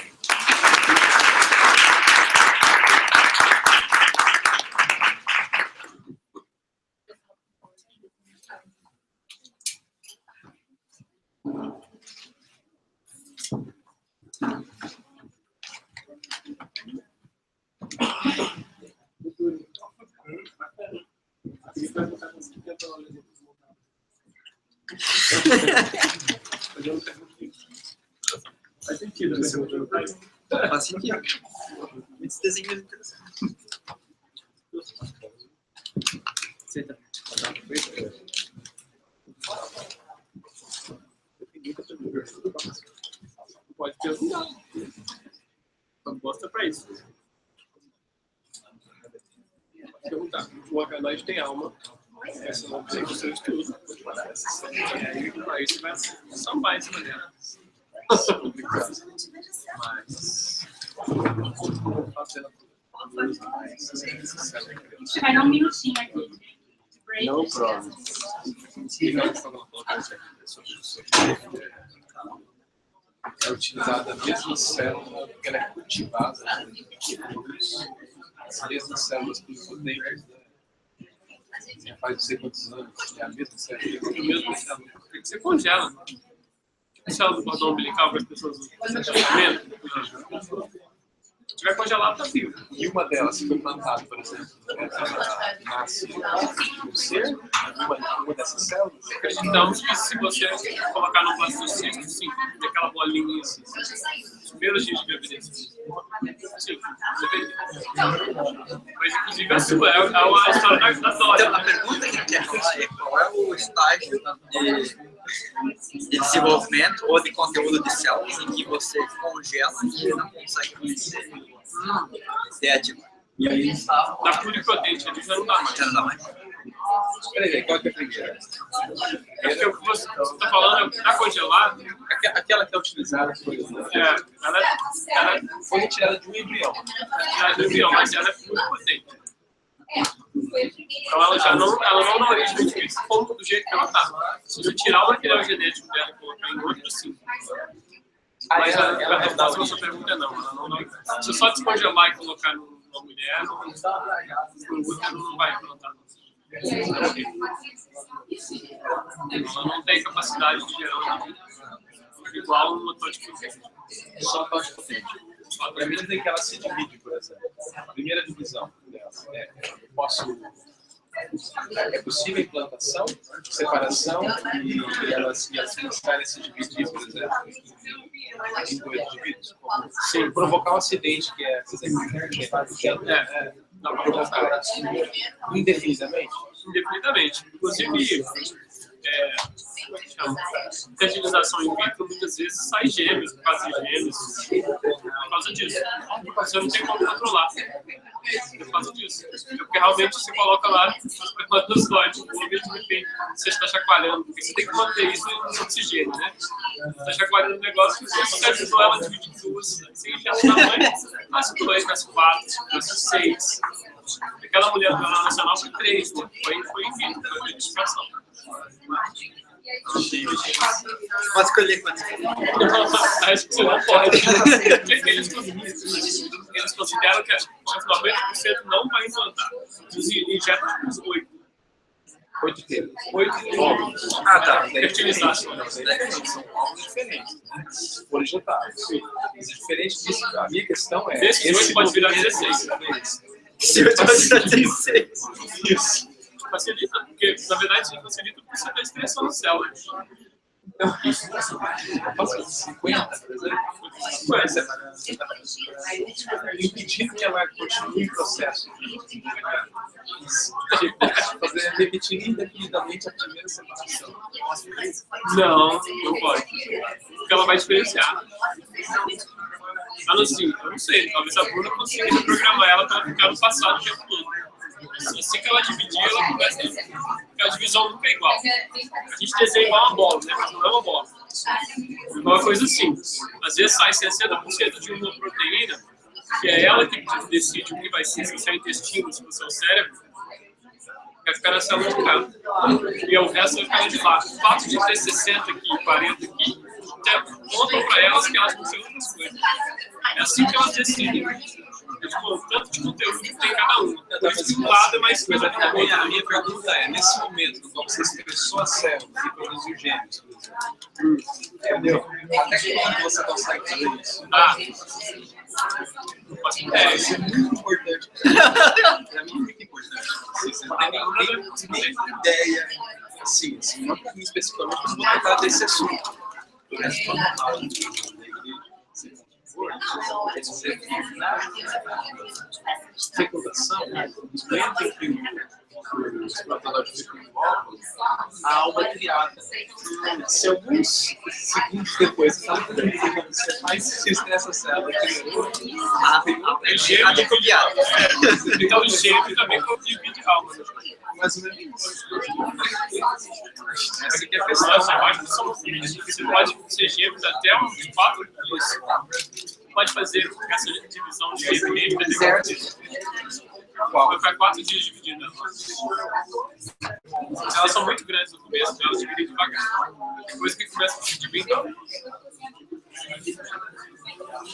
Faz sentido, né? Faz sentido. Muitos desenhos interessantes. Senta. Pode perguntar. Só mostra pra isso. Pode perguntar. O organoide tem alma. Essa não sei que o seu estudo. Aí você vai sambar essa maneira. Mas... A gente vai dar um minutinho aqui de break. Não, prova. É utilizada a mesma célula, porque ela é cultivada as mesmas células pluripotentes, já faz não sei quantos anos, é a mesma célula. É a mesma célula. Tem que ser congela. A célula do cordão umbilical que as pessoas usam. Se tiver congelado, tá vivo. E uma delas, se foi plantada, por exemplo, ela nasce no ser, uma dessas células? Acreditamos que se você colocar no blastocisto, sim, tem aquela bolinha assim, os primeiros dias de gravidez. Sim, mas inclusive é uma história da Dora. Então, a pergunta que ele quer falar é qual é o estágio de desenvolvimento ou de conteúdo de células em que você congela e ele não consegue vencer. E aí, na pluripotente, ele já não dá mais. Já não dá mais. Peraí, qual que é a primeira? Porque o que você está falando é o que está congelado. Aquela que é utilizada, por exemplo. Ela foi retirada de um embrião. Mas ela é pluripotente. Então ela já não dá origem do indivíduo como do jeito que ela está. Se você tirar o material genético dela e colocar em outro, sim. Mas a resposta à sua pergunta é não. Ela não dá. Se você só descongelar e colocar numa mulher, no útero não vai implantar. Ela não tem capacidade de gerar igual um motor de potente. Só potente. Para mim, tem que ela se divide, por exemplo. A primeira divisão dela é possível implantação, separação e elas começarem a se dividir, por exemplo, em dois indivíduos. Sim, provocar um acidente que é, por exemplo, dá para provocar indefinidamente. Indefinidamente. Inclusive, fertilização in vitro muitas vezes sai gêmeos, por causa de gêmeos, por causa disso. Você não tem como controlar. Por causa disso. Porque realmente você coloca lá os espermatozoides, o ovo, enfim, você está chacoalhando, porque você tem que manter isso no oxigênio, né? Você está chacoalhando o negócio e você ajudou ela a dividir em duas. Assim, já está tamanho, nasce 2, nasce 4, nasce 6. Aquela mulher do Jornal Nacional foi 3, né? Foi enfim, foi identificação. Pode escolher quantos. Acho que você não pode. Eles consideram que 90% não vai implantar. Eles injetam uns 8. 8 dedos. 8 óvulos. Ah, tá. Fertilização. São ovos diferentes. Foram injetados. Mas diferente disso, a minha questão é... Desses 8 pode virar 16. Se eu tivesse 16. Isso. Facilita, porque na verdade facilita porque você está estressando células. Posso 50, por exemplo? 50. Impedindo que ela continue em processo. Fazer repetir indefinidamente a primeira separação. Não pode. Porque ela vai diferenciar. Mas assim, eu não sei, talvez a Bruna consiga reprogramar ela para ficar no passado o tempo todo. Assim que ela dividir, ela começa a divisão nunca é igual. A gente desenha igual uma bola, né? Mas não é uma bola. É uma coisa simples. Às vezes sai 60% de uma proteína, que é ela que decide o que vai ser, se é o intestino, se é o cérebro, vai ficar na célula de cá. E o resto vai ficar de lá. O fato de ter 60 aqui, 40 aqui, contam para elas que elas vão ser outras coisas. É assim que elas decidem. Tipo, tanto de conteúdo que tem cada um. Por isso que um lado é mais coisa que o outro. A minha pergunta é, nesse momento, no qual você estressou a célula e produziu gêmeos, por exemplo, entendeu? Até quando você consegue fazer isso? Não faço ideia. Isso é muito importante. Para mim é muito importante. Você não tem nenhuma ideia, assim, não para mim especificamente, mas vou tratar desse assunto. Do resto do normal. Fecundação, dentro que os protótipos ficam em óvulos, a alma é criada. Se alguns segundos depois você faz se estressa a célula, É gêmeo de copiado. Então o gêmeo também divide alma. mais ou menos isso. Essa aqui é a questão. Você pode ser gêmeos até uns 4 dias. Pode fazer essa divisão de gêmeo vai ficar 4 dias dividindo. Elas são muito grandes no começo, elas dividem devagar. Depois que começa a se dividir, então,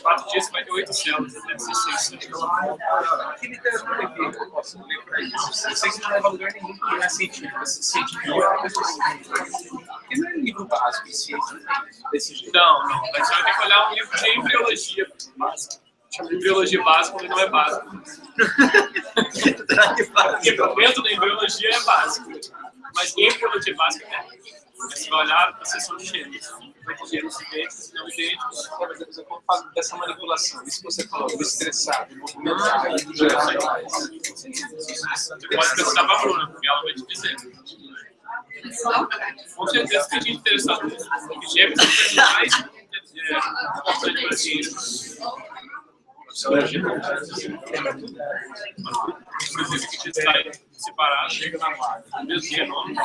4 dias você vai ter 8 células, até 16 células. Que literatura que eu posso ler para isso? Eu sei que não leva a lugar nenhum, porque não é científico. Científico é uma coisa assim. Porque não é um livro básico de ciência desse jeito. Não. Mas você vai ter que olhar um livro de embriologia básica. Chama embriologia básica, mas não é básico. Porque dentro da embriologia é básico. Mas embriologia básica é. Você vai olhar a seção de gêmeos. Vai ter gêmeos idênticos, não idênticos. Por exemplo, quando falo dessa manipulação, isso que você falou, do estressado, do movimento do geral. Você pode pensar para a Bruna, porque ela vai te dizer. Com certeza tem gente interessada nisso. Porque gêmeos são mais importantes para ciência. Inclusive que está separado, chega na marca. Mesmo dia nome.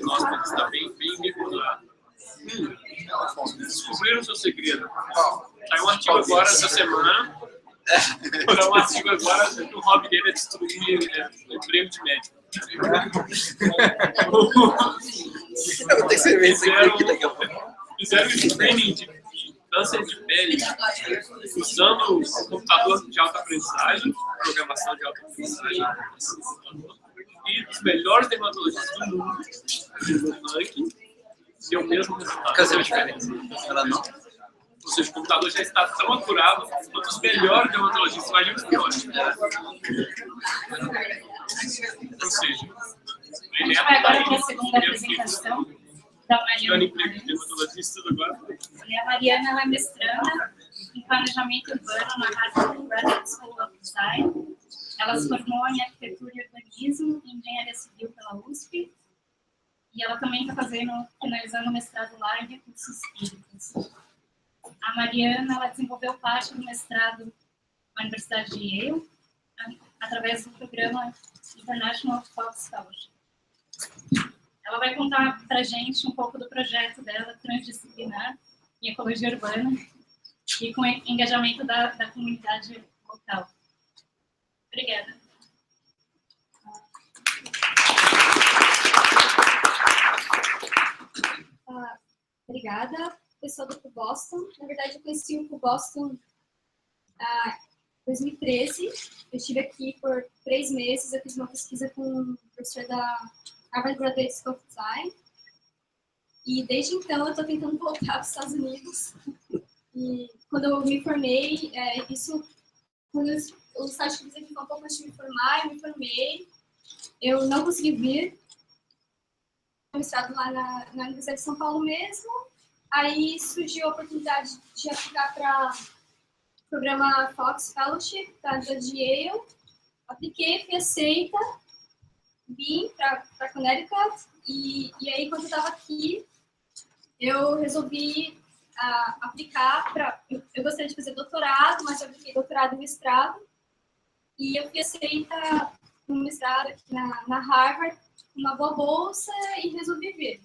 Nossa, está bem mergulhado. Descobriram o seu segredo. Saiu um artigo agora essa semana. Um artigo agora que o hobby dele é destruir emprego de médico. Eu vou ter que escrever isso aqui daqui a pouco. Fizeram screening de câncer de pele usando o computador de alta aprendizagem, programação de alta aprendizagem, e os melhores dermatologistas do mundo, no ranking, deu o mesmo resultado. Câncer de pele. Ela não? Ou seja, o computador já está tão acurado quanto os melhores dermatologistas, imagina os piores. Ou seja, A gente vai agora para a segunda apresentação da Mariana. A Mariana ela é mestranda em planejamento urbano na Harvard Graduate School of Design. Ela se formou em arquitetura e urbanismo e engenharia civil pela USP. E ela também está finalizando o mestrado lá em recursos hídricos. A Mariana ela desenvolveu parte do mestrado na Universidade de Yale, através do programa International Fox Fellowship. Ela vai contar para a gente um pouco do projeto dela, transdisciplinar em ecologia urbana e com engajamento da comunidade local. Obrigada. Obrigada, pessoal do PUBoston. Na verdade, eu conheci o PUBoston 2013. Eu estive aqui por 3 meses. Eu fiz uma pesquisa com um professor da Harvard Graduate School of Design. E desde então eu estou tentando voltar para os Estados Unidos. E quando eu me formei, quando o estágio que eu fiz aqui foi um pouco antes de me formar, eu me formei. Eu não consegui vir. Eu estava lá na Universidade de São Paulo mesmo. Aí surgiu a oportunidade de aplicar para o programa Fox Fellowship da Yale. Apliquei, fui aceita, vim para Connecticut. E aí, quando eu estava aqui, eu resolvi aplicar para... Eu gostaria de fazer doutorado, mas eu apliquei doutorado e mestrado. E eu fui aceita no mestrado aqui na Harvard, uma boa bolsa, e resolvi vir.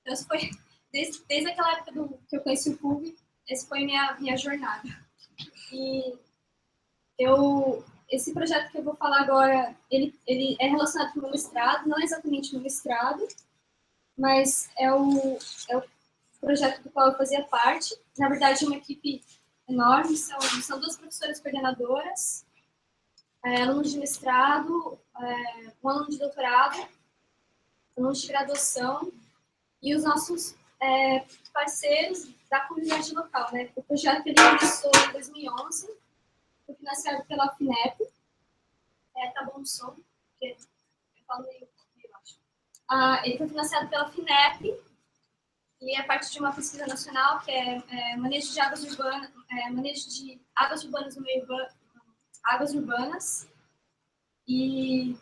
Então, isso foi, desde aquela época que eu conheci o PUB, essa foi minha jornada. E esse projeto que eu vou falar agora, ele é relacionado com o meu mestrado, não é exatamente o meu mestrado, mas é o projeto do qual eu fazia parte. Na verdade, é uma equipe enorme, são 2 professoras coordenadoras, alunos de mestrado, um aluno de doutorado, alunos de graduação e os nossos parceiros da comunidade local, né? O projeto ele começou em 2011, foi financiado pela FINEP. Tá bom o som? Porque eu falo meio baixo. Ele foi financiado pela FINEP e é parte de uma pesquisa nacional que é manejo de águas urbanas, manejo de águas urbanas no meio urbano, águas urbanas. E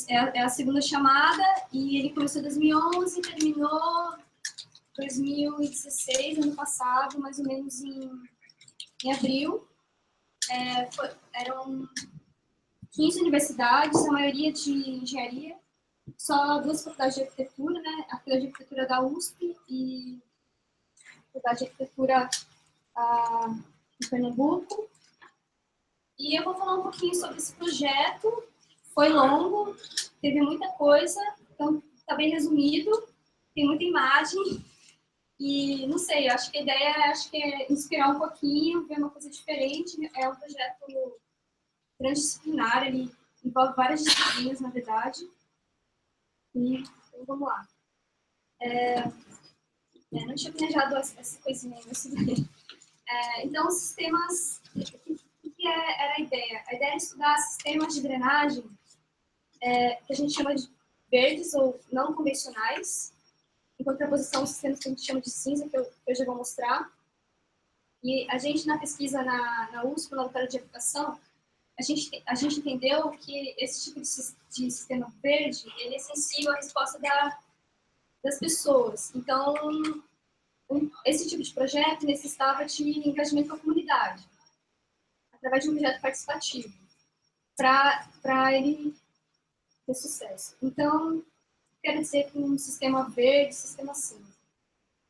é a segunda chamada, e ele começou em 2011 e terminou em 2016, ano passado, mais ou menos em abril. Eram 15 universidades, a maioria de engenharia, só 2 faculdades de arquitetura, né? A faculdade de arquitetura da USP e a faculdade de arquitetura de Pernambuco. E eu vou falar um pouquinho sobre esse projeto. Foi longo, teve muita coisa, então está bem resumido, tem muita imagem. E não sei, acho que a ideia é inspirar um pouquinho, ver uma coisa diferente. É um projeto transdisciplinar, ele envolve várias disciplinas, na verdade. E então, vamos lá. Não tinha planejado essa coisinha, mas tudo bem. Então, os sistemas... O que era a ideia? A ideia é estudar sistemas de drenagem que a gente chama de verdes ou não convencionais, em contraposição aos sistemas que a gente chama de cinza, que eu já vou mostrar. E a gente, na pesquisa na USP, no laboratório de aplicação, a gente entendeu que esse tipo de sistema verde, ele é sensível à resposta das pessoas. Então, esse tipo de projeto necessitava de engajamento com a comunidade, através de um projeto participativo, para ele ter sucesso. Então, quero dizer que um sistema verde, sistema cinza.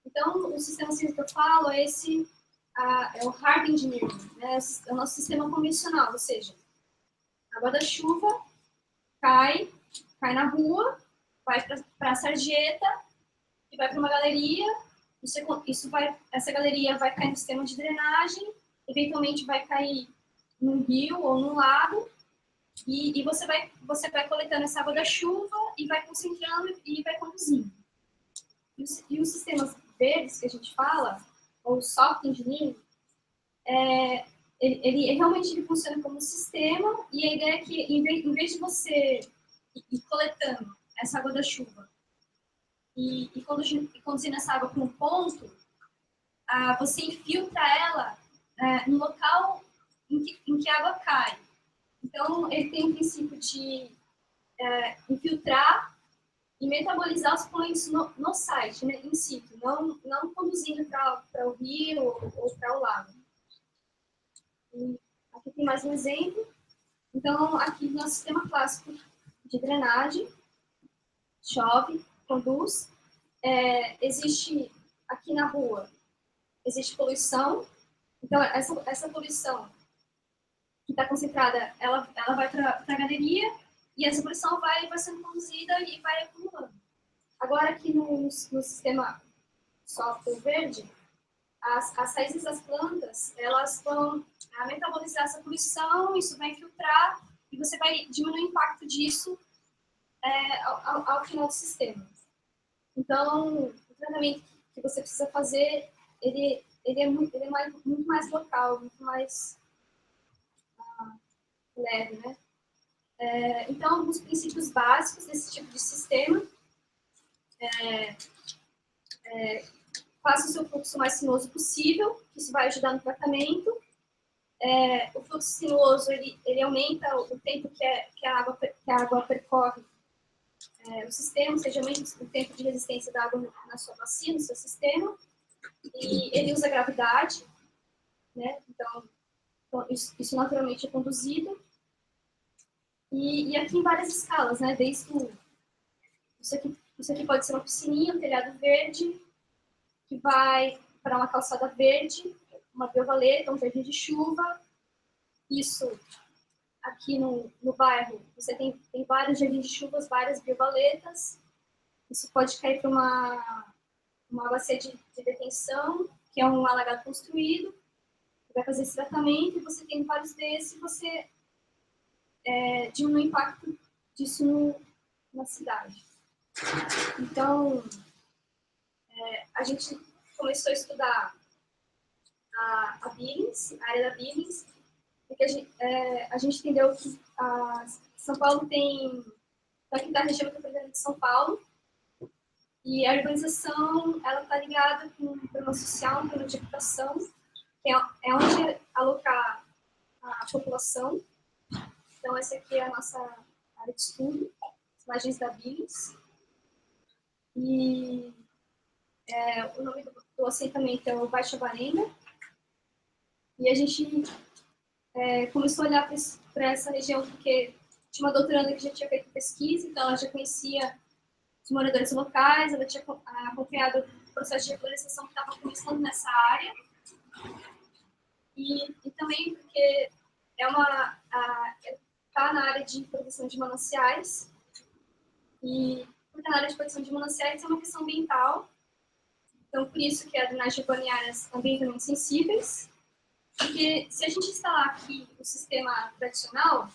Então, o sistema cinza que eu falo é o hard engineering, né? É o nosso sistema convencional, ou seja, a água da chuva cai na rua, vai para a sarjeta e vai para uma galeria. Essa galeria vai cair no sistema de drenagem, eventualmente vai cair num rio ou num lago, e você vai coletando essa água da chuva e vai concentrando e vai conduzindo. E os sistemas verdes que a gente fala, ou soft engineering, ele realmente funciona como um sistema, e a ideia é que, em vez de você ir coletando essa água da chuva e conduzindo essa água para um ponto, você infiltra ela no local em que a água cai. Então, ele tem o princípio de infiltrar e metabolizar os poluentes no site, né, in situ, não conduzindo para o rio ou para o lago. E aqui tem mais um exemplo. Então, aqui no sistema clássico de drenagem, chove, conduz, existe aqui na rua, existe poluição. Então, essa poluição que está concentrada, ela vai para a galeria, e essa poluição vai sendo conduzida e vai acumulando. Agora, aqui no sistema software verde, as raízes das plantas, elas vão metabolizar essa poluição, isso vai infiltrar e você vai diminuir o impacto disso ao final do sistema. Então, o tratamento que você precisa fazer, ele é muito mais local, muito mais leve, né? Então, alguns princípios básicos desse tipo de sistema faça o seu fluxo mais sinuoso possível, que isso vai ajudar no tratamento. O fluxo sinuoso, ele aumenta o tempo que a água percorre o sistema, ou seja, aumenta o tempo de resistência da água na sua bacia, no seu sistema. E ele usa gravidade, né? Então isso naturalmente é conduzido. E aqui em várias escalas, né? Desde isso aqui pode ser uma piscininha, um telhado verde, que vai para uma calçada verde, uma biovaleta, um jardim de chuva. Isso aqui no bairro, você tem vários jardins de chuvas, várias biovaletas. Isso pode cair para uma bacia de detenção, que é um alagado construído, que vai fazer esse tratamento, e você tem vários desses, você diminui o impacto disso na cidade. Então, a gente começou a estudar a Billings, a área da Billings, porque a gente entendeu que São Paulo tem, aqui da região metropolitana de São Paulo, e a urbanização, ela está ligada com um problema social, um problema de habitação, que é onde alocar a população. Então, essa aqui é a nossa área de estudo, as imagens da Billings. E o nome do assentamento é o Baixa Barenga. E a gente começou a olhar para essa região porque tinha uma doutoranda que já tinha feito pesquisa, então ela já conhecia os moradores locais, ela tinha acompanhado o processo de regularização que estava começando nessa área. E também porque está na área de proteção de mananciais. E porque na área de proteção de mananciais é uma questão ambiental. Então, por isso que a drenagem urbana em áreas ambientalmente sensíveis. Porque se a gente instalar aqui o sistema tradicional, o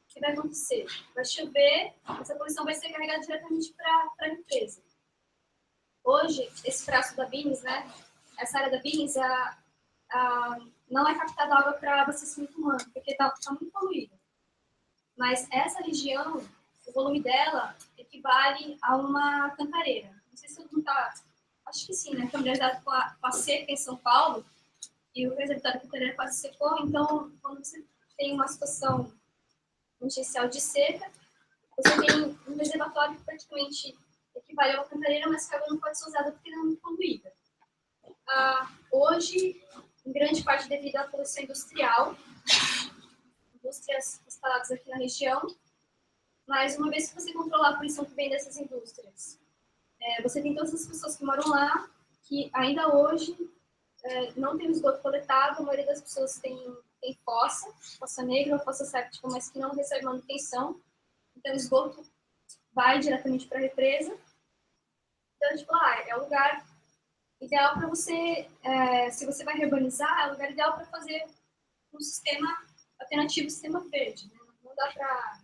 que vai acontecer? Vai chover, essa poluição vai ser carregada diretamente para a empresa. Hoje, esse braço da Billings, né, essa área da Billings, não é captada água para abastecimento humano, porque está muito poluída. Mas essa região, o volume dela equivale a uma cantareira. Não sei se todo mundo está... Acho que sim, né? Familiarizado com a seca em São Paulo, e o reservatório da cantareira quase secou, então, quando você tem uma situação emergencial de seca, você tem um reservatório que praticamente equivale a uma cantareira, mas que a água não pode ser usada porque não é muito poluída. Hoje, em grande parte devido à poluição industrial, indústrias instaladas aqui na região, mas uma vez que você controlar a poluição que vem dessas indústrias, você tem todas as pessoas que moram lá, que ainda hoje não tem esgoto coletado, a maioria das pessoas tem fossa negra ou fossa séptica, mas que não recebe manutenção, então o esgoto vai diretamente para a represa. Então, tipo, é o lugar ideal para você, se você vai reurbanizar, é o lugar ideal para fazer um sistema alternativo, sistema verde, né? Não dá para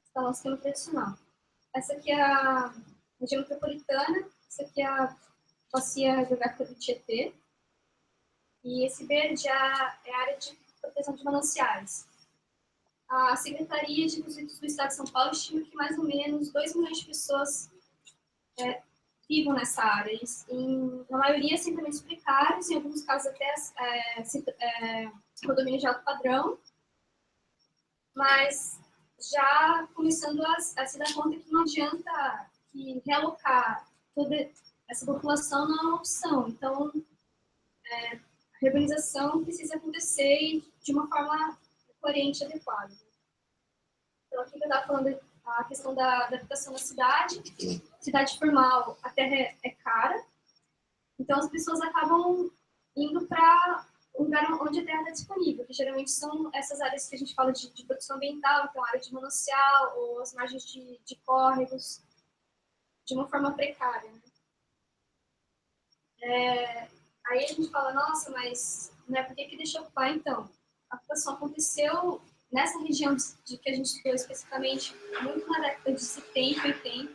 instalar um sistema tradicional. Essa aqui é a região metropolitana, essa aqui é a bacia geográfica do Tietê, e esse verde é a área de proteção de mananciais. A Secretaria de Resíduos do Estado de São Paulo estima que mais ou menos 2 milhões de pessoas vivam nessa área. Na maioria, assentamentos precários, em alguns casos até condomínios de alto padrão, mas já começando a se dar conta que não adianta que realocar toda essa população não é uma opção. Então, a reurbanização precisa acontecer de uma forma coerente e adequada. Então, aqui eu estava falando a questão da habitação na cidade. Cidade formal, a terra é cara, então as pessoas acabam indo para um lugar onde a terra está disponível, que geralmente são essas áreas que a gente fala de produção ambiental, então a área de manancial ou as margens de córregos, de uma forma precária. Né? Aí a gente fala, nossa, mas né, por que deixou ocupar então? A ocupação aconteceu nessa região de que a gente estudou especificamente, muito na década de 70, 80,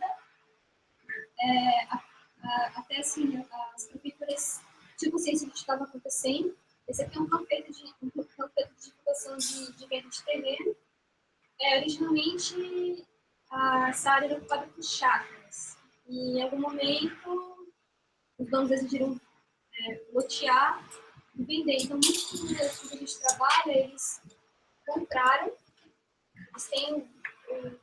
até assim, as prefeituras tinham consciência do que estava acontecendo. Esse aqui é um panfleto de divulgação de venda de terreno. Originalmente, essa área era ocupada por chácaras. E em algum momento, os donos decidiram lotear e vender. Então, muitos dos que a gente trabalha, eles compraram, eles têm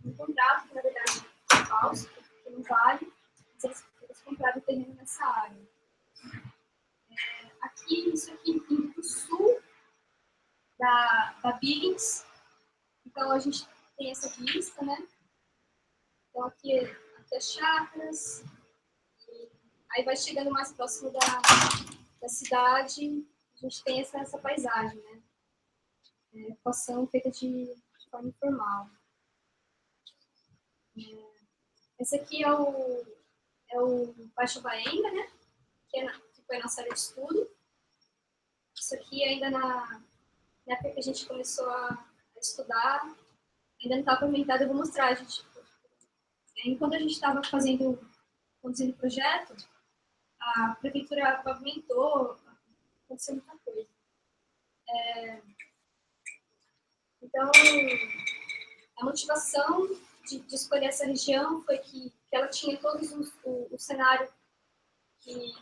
um contrato que, na verdade, é falso, que não vale, mas eles compraram o terreno nessa área. Isso aqui indo para o sul da Billings. Então, a gente tem essa vista, né? Então, aqui as chácaras. Aí vai chegando mais próximo da cidade, a gente tem essa paisagem, né? Ocupação feita de forma informal. Esse aqui é o Baixo Baenga, né? Que foi a nossa área de estudo. Isso aqui ainda na época que a gente começou a estudar, ainda não estava pavimentado. Eu vou mostrar, gente. Enquanto a gente estava conduzindo o projeto, a prefeitura pavimentou, aconteceu muita coisa. Então, a motivação de escolher essa região foi que ela tinha todos o cenário que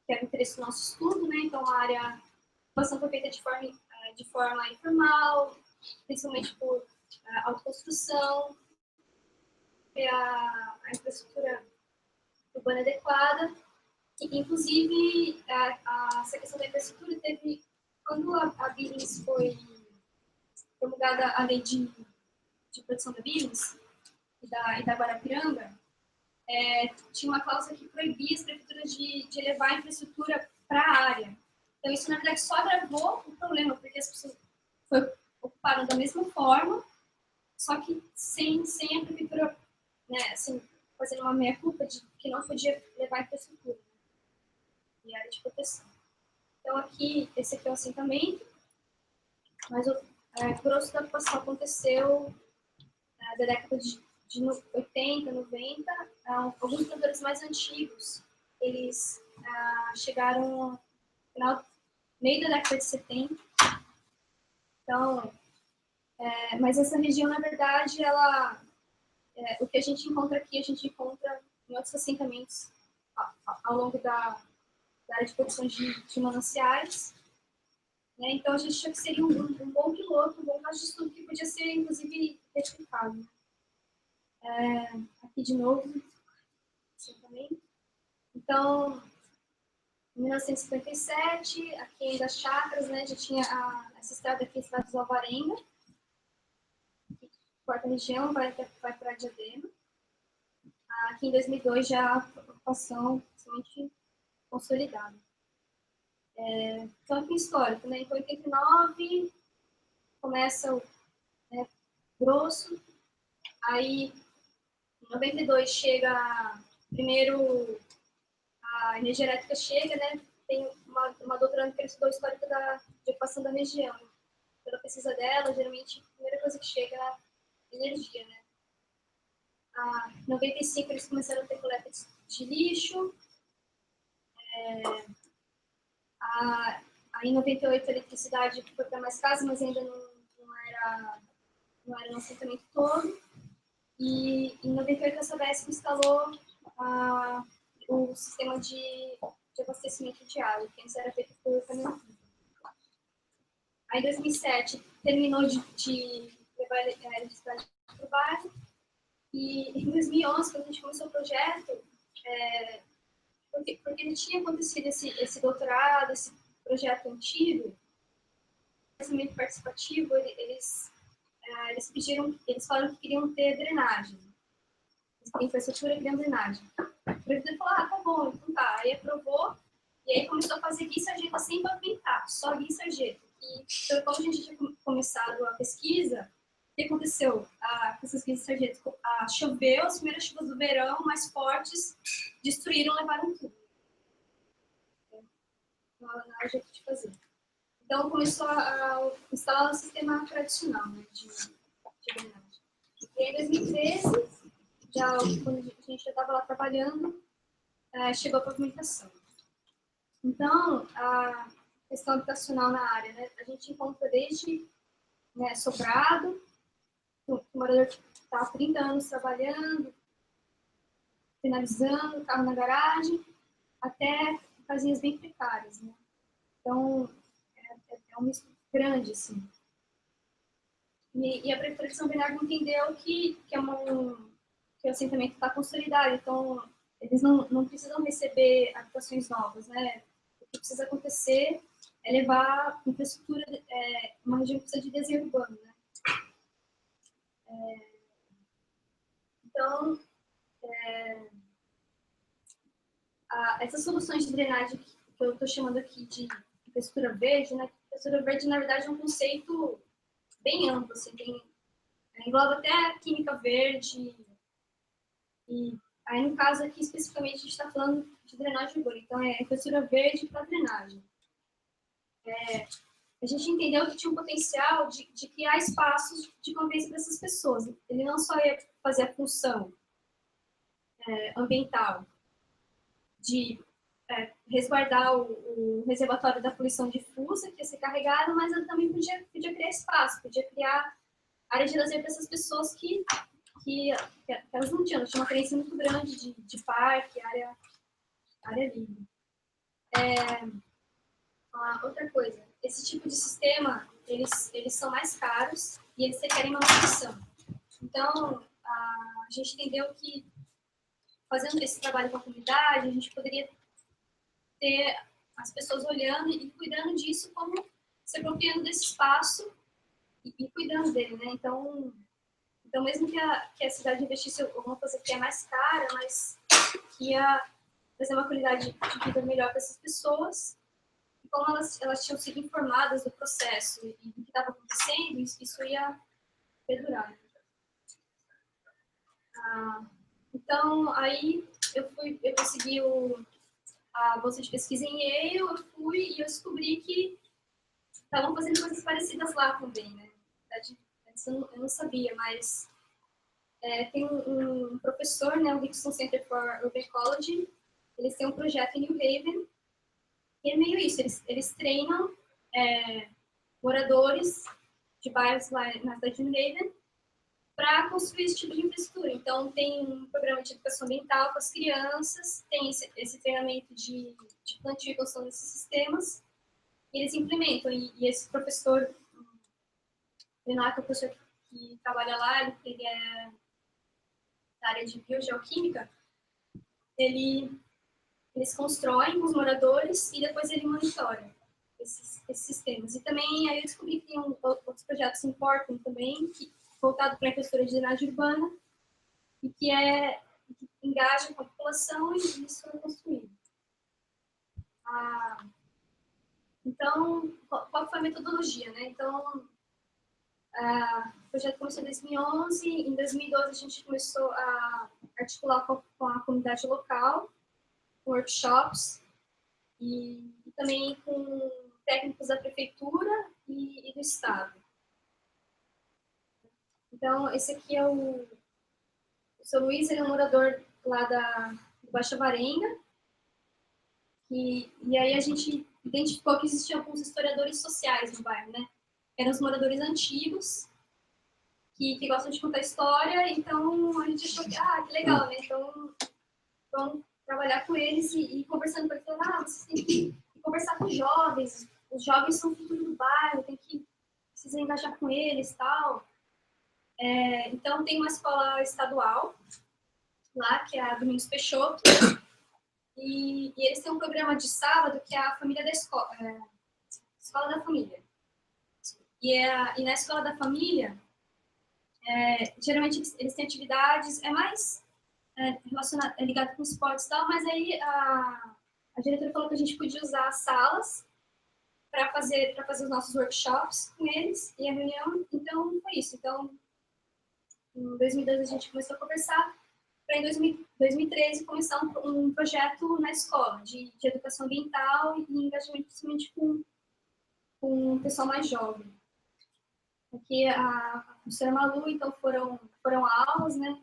era o interesse do nosso estudo, né? Então, a ocupação foi feita de forma informal, principalmente por autoconstrução, a infraestrutura urbana adequada. E, inclusive, essa questão da infraestrutura teve, quando a Billings foi promulgada a lei de proteção da Billings e da Guarapiranga, tinha uma cláusula que proibia as prefeituras de levar a infraestrutura para a área. Então, isso, na verdade, só agravou o problema, porque as pessoas ocuparam da mesma forma, só que sem a prefeitura, né, assim, fazendo uma meia-culpa de que não podia levar a infraestrutura, né, e área de proteção. Então, esse aqui é o assentamento, mas o grosso da ocupação aconteceu da década de 80, 90. Alguns moradores mais antigos, eles chegaram no meio da década de 70. Então, mas essa região, na verdade, o que a gente encontra aqui, a gente encontra em outros assentamentos ao longo da área de produção de mananciais. Né? Então, a gente achou que seria um bom piloto, um bom caso de estudo que podia ser, inclusive, replicado. Aqui de novo, assentamento. Então, em 1957, aqui ainda as chácaras, né? Já tinha essa estrada aqui, a estrada dos Alvarenga, que corta a região, vai para a Diadema. Aqui em 2002 já a ocupação somente consolidada. Então, aqui histórico, né? Em 89 começa o grosso, aí em 92 chega, primeiro a energia elétrica chega, né? Tem uma doutoranda que estudou histórica de ocupação da região. Pela pesquisa dela, geralmente a primeira coisa que chega é a energia, né? Em 95 eles começaram a ter coleta de lixo. Aí em 98 a eletricidade foi para mais casas, mas ainda não era no assentamento todo. E em 98 a Sabesp instalou o sistema de abastecimento de água, que antes era feito por caminhão. Aí em 2007 terminou de levar a eletricidade para o bairro. E em 2011, quando a gente começou o projeto, porque ele tinha acontecido esse doutorado, esse projeto antigo, o participativo, eles falaram que queriam ter drenagem. Infraestrutura, queriam drenagem. O prefeito falou, tá bom, então tá. Aí aprovou, e aí começou a fazer guia e sarjeta sem pavimentar, só guia e sarjeta. E então, quando a gente tinha começado a pesquisa, o que aconteceu? Com essas guias e sarjetas, choveu, as primeiras chuvas do verão mais fortes, destruíram, levaram tudo. o jeito de fazer. Então, começou a instalar um sistema tradicional, né, de drenagem. E em 2013, quando a gente já estava lá trabalhando, chegou a pavimentação. Então, a questão habitacional na área, né, a gente encontra desde, né, sobrado, o morador que está há 30 anos trabalhando, finalizando, carro na garagem, até casinhas bem precárias, né? Então, é um misto grande, assim. E a Prefeitura de São Bernardo entendeu que o assentamento está consolidado, então eles não precisam receber habitações novas, né? O que precisa acontecer é levar infraestrutura, uma região que precisa de desenho urbano, né? Então, essas soluções de drenagem que eu estou chamando aqui de textura verde, né? Textura verde, na verdade, é um conceito bem amplo, assim, engloba até a química verde, e aí, no caso aqui, especificamente, a gente está falando de drenagem urbana, então é textura verde para drenagem. A gente entendeu que tinha um potencial de criar espaços de convivência para essas pessoas. Ele não só ia fazer a função ambiental de resguardar o reservatório da poluição difusa, que ia ser carregado, mas ele também podia criar espaço, podia criar área de lazer para essas pessoas que elas não tinham uma carência muito grande de parque, área livre. Outra coisa, esse tipo de sistema, eles são mais caros e eles requerem manutenção. Então, a gente entendeu que, fazendo esse trabalho com a comunidade, a gente poderia ter as pessoas olhando e cuidando disso, como se apropriando desse espaço e cuidando dele, né? Então mesmo que a cidade investisse alguma coisa que é mais cara, mas que ia trazer uma qualidade de vida melhor para essas pessoas, e como elas tinham sido informadas do processo e do que estava acontecendo, isso ia perdurar. Então, aí eu consegui a bolsa de pesquisa em Yale, eu fui e eu descobri que estavam fazendo coisas parecidas lá também, né? Na verdade, eu não sabia, mas tem um professor, né, o Rickson Center for Urban Ecology, eles têm um projeto em New Haven, e é meio isso, eles treinam moradores de bairros lá na cidade de New Haven para construir esse tipo de infraestrutura. Então, tem um programa de educação ambiental com as crianças, tem esse treinamento de plantio e construção desses sistemas, e eles implementam. E esse professor, Renato, é o professor que trabalha lá, ele é da área de biogeoquímica, eles constroem com os moradores e depois ele monitora esses sistemas. E também aí eu descobri que tem outros projetos em Portland também, voltado para a infraestrutura de drenagem urbana, e que engaja com a população e isso é construído. Então, qual foi a metodologia, né? Então, o projeto começou em 2011, em 2012 a gente começou a articular com a comunidade local, com workshops, e também com técnicos da prefeitura e do estado. Então, esse aqui é o seu Luiz, ele é um morador lá da Baixa Varenga, e aí a gente identificou que existiam alguns historiadores sociais no bairro, né? Eram os moradores antigos, que gostam de contar história, então a gente achou que legal, né? Então, vamos trabalhar com eles e conversando com eles, vocês têm que conversar com os jovens são o futuro do bairro, precisa engajar com eles e tal. Então, tem uma escola estadual lá, que é a Domingos Peixoto, e eles têm um programa de sábado que é a família da escola, Escola da Família. E na Escola da Família, geralmente eles têm atividades, mais ligado com esportes e tal, mas aí a diretora falou que a gente podia usar as salas para fazer os nossos workshops com eles e a reunião, então foi isso. Então, em 2012 a gente começou a conversar para em 2013 começar um projeto na escola de educação ambiental e engajamento principalmente com o pessoal mais jovem. Aqui a professora Malu, então foram aulas, né?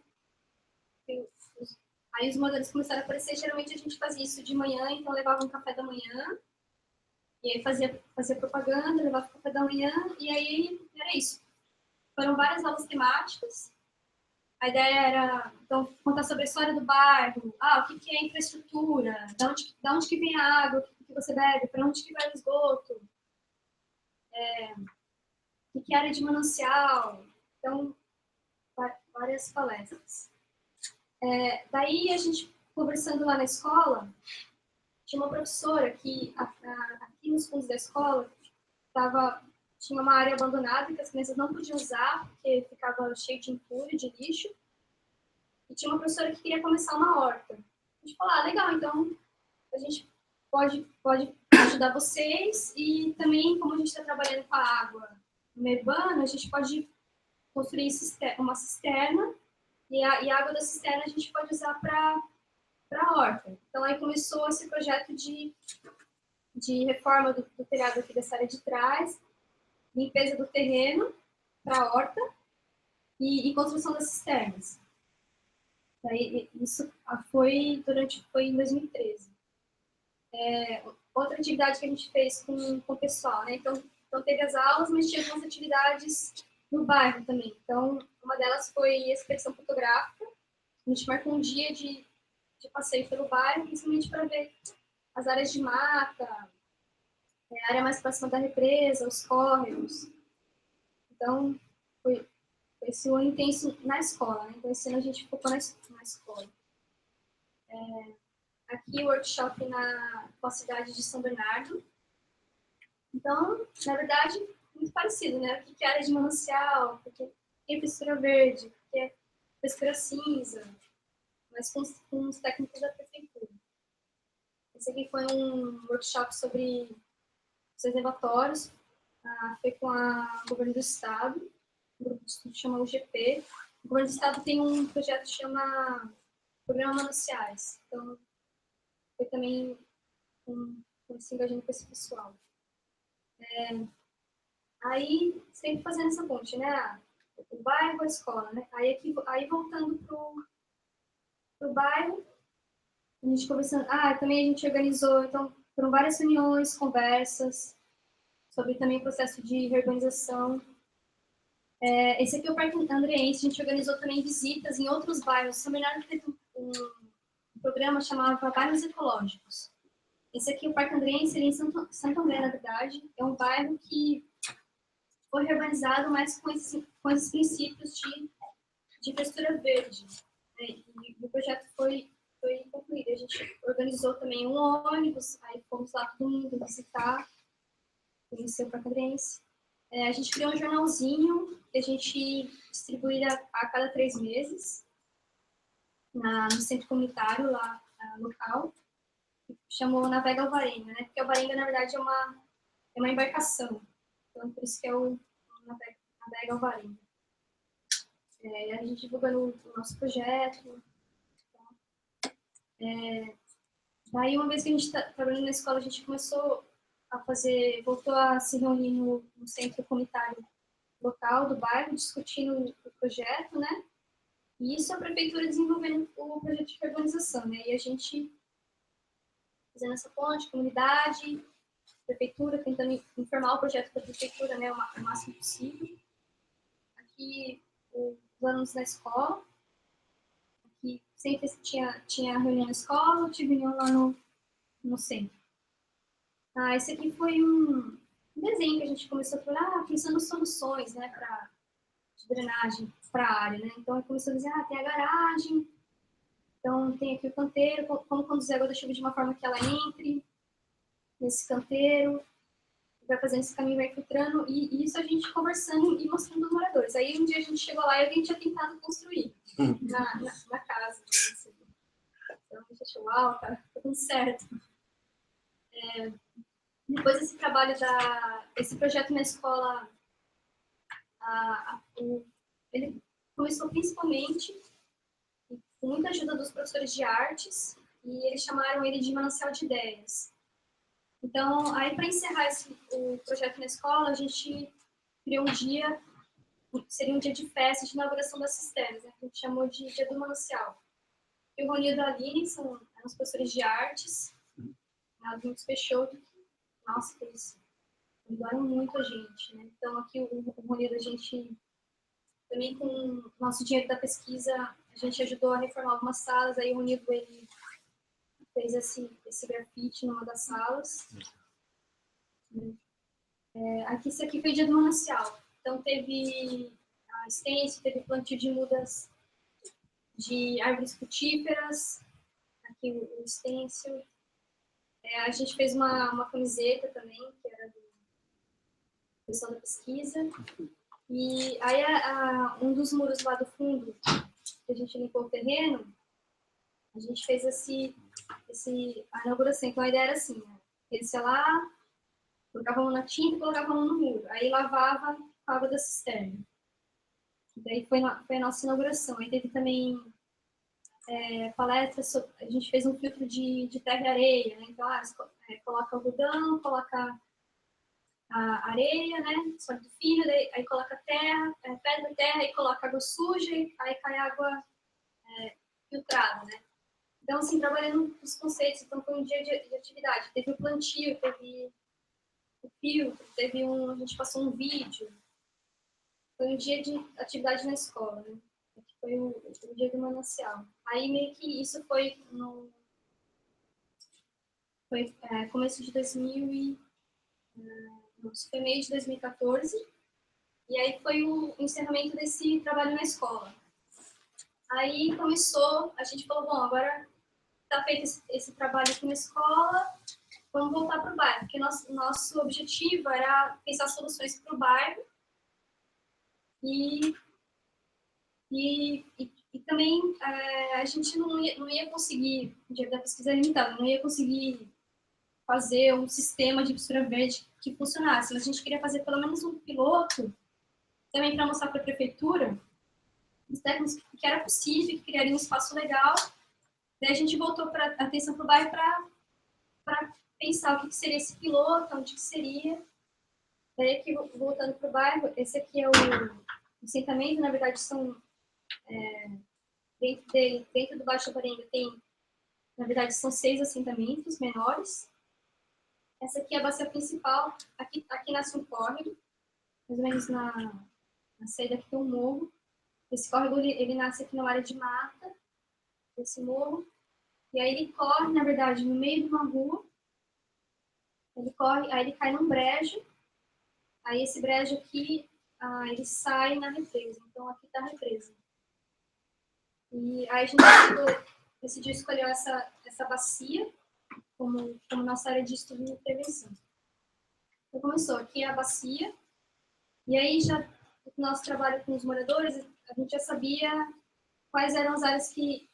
Aí os modelos começaram a aparecer, geralmente a gente fazia isso de manhã, então levava um café da manhã, e aí fazia propaganda, levava o café da manhã, e aí era isso. Foram várias aulas temáticas. A ideia era, então, contar sobre a história do bairro, o que é infraestrutura, de onde que vem a água, o que você bebe, para onde que vai o esgoto, o que é área de manancial. Então, várias palestras. Daí, a gente, conversando lá na escola, tinha uma professora que, aqui nos fundos da escola, tinha uma área abandonada que as crianças não podiam usar, porque ficava cheio de entulho, de lixo. E tinha uma professora que queria começar uma horta. A gente falou, legal, então a gente pode ajudar vocês e também, como a gente está trabalhando com a água no meio urbano, a gente pode construir uma cisterna e a água da cisterna a gente pode usar para a horta. Então, aí começou esse projeto de reforma do telhado aqui dessa área de trás, limpeza do terreno para a horta e construção das cisternas. Daí, isso foi em 2013. Outra atividade que a gente fez com o pessoal, né? Então teve as aulas, mas tinha algumas atividades no bairro também. Então, uma delas foi a expedição fotográfica. A gente marcou um dia de passeio pelo bairro, principalmente para ver as áreas de mata, a área mais próxima da represa, os córregos. Então, foi esse ano intenso na escola, né? Então, esse ano a gente focou na escola. Aqui o workshop com a cidade de São Bernardo. Então, na verdade, muito parecido, né? O que é área de manancial, o que é pesquisa verde, o que é pesquisa cinza, mas com os técnicos da prefeitura. Esse aqui foi um workshop sobre os reservatórios, foi com o governo do estado, o grupo de estudo chama UGP. O governo do estado tem um projeto que chama Programa Mananciais. Então, foi também se engajando com esse pessoal. Aí, sempre fazendo essa ponte, né? O bairro, a escola, né? Aí voltando pro bairro, a gente conversando. Também a gente organizou, então, foram várias reuniões, conversas, sobre também o processo de reorganização. Esse aqui é o Parque Andreense, a gente organizou também visitas em outros bairros. São Bernardo teve um programa chamado Bairros Ecológicos. Esse aqui, o Parque Andreense, ele é em Santo André, na verdade. É um bairro que foi reorganizado, mas com esses princípios de infraestrutura verde. E o projeto foi concluído. A gente organizou também um ônibus, aí fomos lá todo mundo visitar, conhecer o Parque Andreense. A gente criou um jornalzinho que a gente distribuía a cada 3 meses no centro comunitário lá local. Chamou Navega Alvarenga, né? Porque Alvarenga, na verdade, é uma embarcação. Então, por isso que é o Navega Alvarenga. A gente divulgando o nosso projeto. Daí, uma vez que a gente está trabalhando na escola, a gente voltou a se reunir no centro comunitário local do bairro, discutindo o projeto, né? E isso a prefeitura desenvolvendo o projeto de urbanização, né? E a gente fazendo essa ponte, comunidade, prefeitura, tentando informar o projeto da prefeitura, né, o máximo possível. Aqui, os alunos na escola, aqui sempre tinha reunião na escola, tive reunião lá no centro. Esse aqui foi um desenho que a gente começou a falar, pensando soluções, né, de drenagem para a área, né. Então, eu comecei a dizer, tem a garagem, então tem aqui o canteiro, como conduzir a água da chuva de uma forma que ela entre nesse canteiro, vai fazendo esse caminho, vai filtrando, e isso a gente conversando e mostrando aos moradores. Aí um dia a gente chegou lá e alguém tinha tentado construir na casa. Então a gente achou, uau, tá tudo certo. Depois desse trabalho esse projeto na escola, ele começou principalmente, com muita ajuda dos professores de artes, e eles chamaram ele de Manancial de Ideias. Então, aí para encerrar o projeto na escola, a gente criou um dia, seria um dia de festa, de inauguração das cisternas, né, que a gente chamou de Dia do Manancial. E o Ronildo e a Aline eram os professores de artes, a Vinicius Peixoto, nossa, que eles ajudaram muito a gente, né? Então, aqui o Ronildo, a gente, também com o nosso dinheiro da pesquisa, a gente ajudou a reformar algumas salas, aí o Ronildo, ele fez esse grafite numa das salas. Aqui, esse aqui foi o Dia do Manancial. Então, teve a estência, teve plantio de mudas de árvores frutíferas, aqui o estêncil. A gente fez uma camiseta também, que era do pessoal da pesquisa. E aí, um dos muros lá do fundo, que a gente limpou o terreno, a gente fez a inauguração. Então, a ideia era assim, né? Eles, sei lá, colocavam na tinta e colocavam no muro. Aí lavava com a água da cisterna. E daí foi a nossa inauguração. Aí teve também palestras, a gente fez um filtro de terra e areia, né? Então, coloca algodão, coloca a areia, né? Sólido fino, aí coloca terra, pedra, terra, aí coloca água suja, aí cai água filtrada, né? Então, assim, trabalhando os conceitos, então foi um dia de atividade. Teve o plantio, teve o filtro, a gente passou um vídeo. Foi um dia de atividade na escola, né? Foi o dia do manancial. Aí meio que isso foi começo de 2000 foi meio de 2014. E aí foi o encerramento desse trabalho na escola. Aí começou, a gente falou, bom, agora está feito esse trabalho aqui na escola, vamos voltar para o bairro, porque nosso objetivo era pensar soluções para o bairro e também a gente não ia conseguir, o dinheiro da pesquisa é limitado, não ia conseguir fazer um sistema de costura verde que funcionasse, mas a gente queria fazer pelo menos um piloto, também para mostrar para a prefeitura, os técnicos, que era possível, que criaria um espaço legal. Daí a gente voltou para atenção para o bairro para pensar o que seria esse piloto, onde que seria. Daí aqui, voltando para o bairro, esse aqui é o assentamento, na verdade são, dentro do Baixo Aparenga tem, na verdade são 6 assentamentos menores. Essa aqui é a bacia principal, aqui nasce um córrego, mais ou menos na saída aqui tem um morro. Esse córrego, ele nasce aqui na área de mata, esse morro, e aí ele corre, na verdade, no meio de uma rua, ele corre, aí ele cai num brejo, aí esse brejo aqui, ele sai na represa, então aqui está a represa. E aí a gente decidiu escolher essa bacia como nossa área de estudo e prevenção. Então começou aqui a bacia, e aí já o nosso trabalho com os moradores, a gente já sabia quais eram as áreas que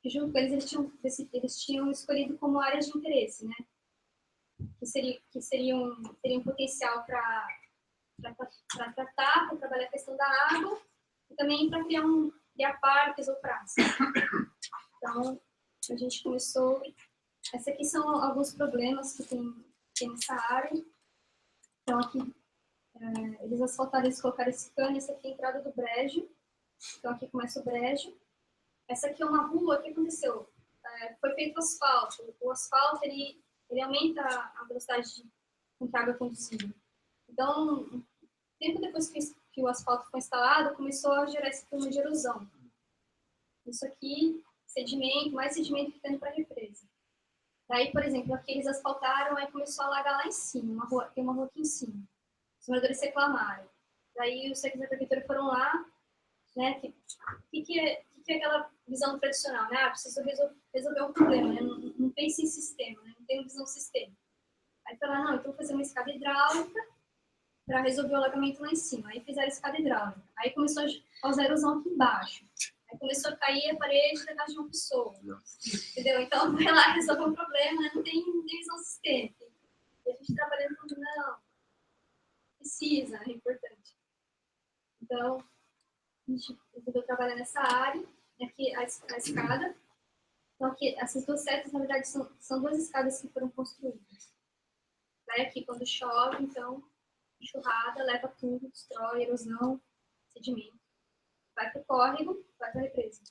junto com eles tinham escolhido como áreas de interesse, né? Que teriam potencial para tratar, para trabalhar a questão da água e também para criar parques ou praças. Então, a gente começou. Esses aqui são alguns problemas que tem nessa área. Então, aqui, eles asfaltaram, eles colocaram esse cano, essa aqui é a entrada do brejo. Então, aqui começa o brejo. Essa aqui é uma rua, o que aconteceu? Foi feito o asfalto. O asfalto, ele aumenta a velocidade com que a água é conduzida. Então, tempo depois que o asfalto foi instalado, começou a gerar esse clima de erosão. Isso aqui, mais sedimento que está indo para a represa. Daí, por exemplo, aqui eles asfaltaram, aí começou a alagar lá em cima, tem uma rua aqui em cima. Os moradores reclamaram. Daí os técnicos da prefeitura foram lá, né, que é aquela visão tradicional, né? Preciso resolver um problema, né? Não pense em sistema, né? Não tenho visão sistema. Aí falaram, não, então vou fazer uma escada hidráulica para resolver o alagamento lá em cima. Aí fizeram a escada hidráulica. Aí começou a causar erosão aqui embaixo. Aí começou a cair a parede da casa de uma pessoa. Entendeu? Então, vai lá resolver um problema, né? Não tem visão sistêmica. E a gente trabalhando com, não, precisa, é importante. Então, a gente resolveu trabalhar nessa área. aqui a escada. Então, aqui, essas duas setas, na verdade, são duas escadas que foram construídas. Vai aqui quando chove, então, enxurrada, leva tudo, destrói, erosão, sedimento. Vai para o córrego, vai para a represa.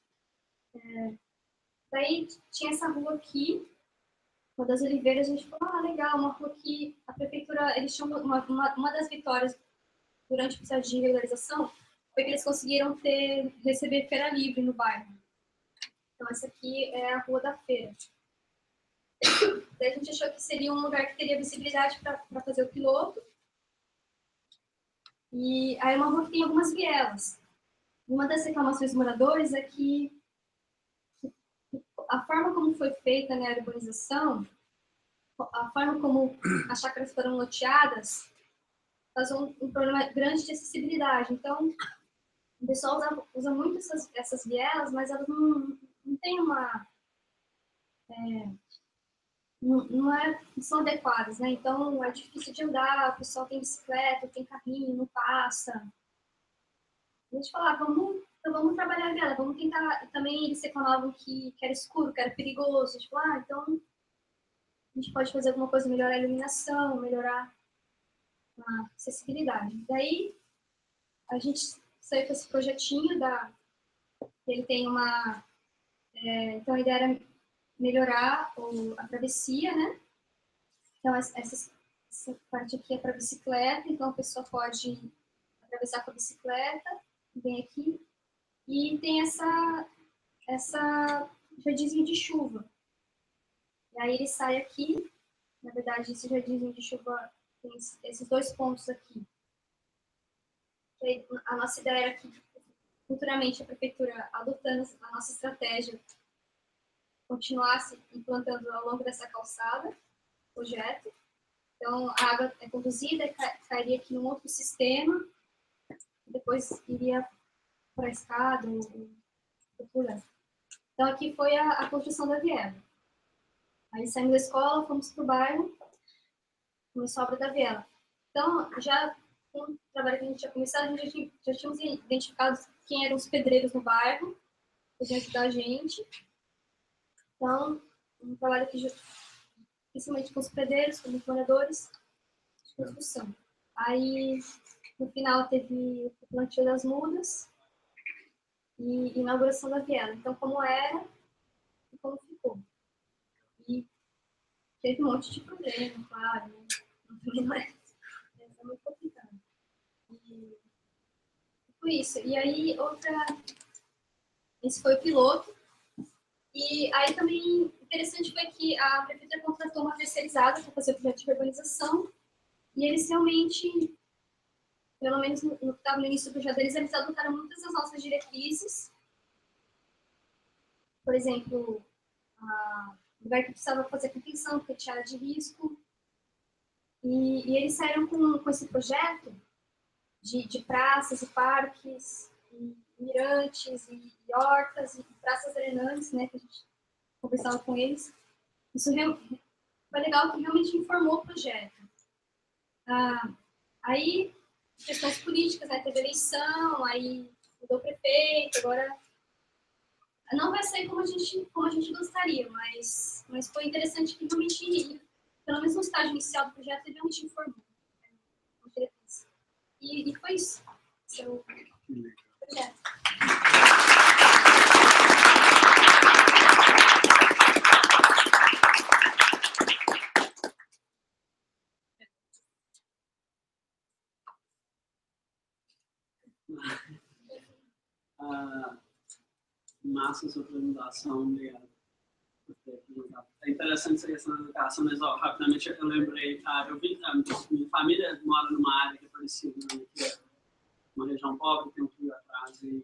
Daí tinha essa rua aqui, Rua das Oliveiras, a gente falou, legal, uma rua que a prefeitura, eles chamam, uma das vitórias durante o processo de regularização foi que eles conseguiram receber feira livre no bairro. Então, essa aqui é a Rua da Feira. Daí a gente achou que seria um lugar que teria visibilidade para fazer o piloto. E aí uma rua que tem algumas vielas. Uma das reclamações dos moradores é que a forma como foi feita, né, a urbanização, a forma como as chácaras foram loteadas, faz um problema grande de acessibilidade. Então, o pessoal usa muito essas vielas, mas elas não têm uma... não são adequadas, né? Então, é difícil de andar, o pessoal tem bicicleta, tem carrinho, não passa. A gente falava, vamos trabalhar nela, vamos tentar. Também eles reclamavam que era escuro, que era perigoso. A gente falou, então a gente pode fazer alguma coisa, melhorar a iluminação, melhorar a acessibilidade. Daí a gente saiu com esse projetinho ele tem uma. Então a ideia era melhorar a travessia, né? Então essa parte aqui é para bicicleta, então a pessoa pode atravessar com a bicicleta, vem aqui, e tem essa jardinzinho de chuva. E aí ele sai aqui, na verdade esse jardinzinho de chuva tem esses dois pontos aqui. E aí, a nossa ideia era que futuramente a prefeitura, adotando a nossa estratégia, continuasse implantando ao longo dessa calçada, projeto. Então a água é conduzida e cairia aqui num outro sistema, depois iria para a escada ou por lá. Então, aqui foi a construção da viela. Aí saímos da escola, fomos para o bairro, começou a obra da viela. Então, já com o trabalho que a gente tinha começado, a gente já tínhamos identificado quem eram os pedreiros no bairro, que podiam ajudar a gente. Então, um trabalho que, principalmente com os pedreiros, com os moradores de construção. Aí, no final, teve o plantio das mudas e inauguração da viela. Então, como era e como ficou. E teve um monte de problema, claro, né? Não é muito complicado. E foi isso. E aí, esse foi o piloto. E aí também, interessante foi que a prefeitura contratou uma terceirizada para fazer o projeto de urbanização. E eles realmente, pelo menos no que estava no início do projeto deles, eles adotaram muitas das nossas diretrizes. Por exemplo, o lugar que precisava fazer contenção, porque tinha área de risco. E eles saíram com esse projeto de praças e parques, e mirantes, e hortas, e praças drenantes, né, que a gente conversava com eles. Isso foi legal, que realmente informou o projeto. Aí, questões políticas, né, teve eleição, aí mudou o prefeito, agora não vai sair como a gente gostaria, mas foi interessante que realmente, pelo menos no estágio inicial do projeto, ele realmente informou. E foi isso. Esse é o projeto. Massa a sua apresentação, obrigado. É interessante essa questão da educação, mas rapidamente eu lembrei, minha família mora numa área que é parecida, né, que é uma região pobre, tem um rio atrás e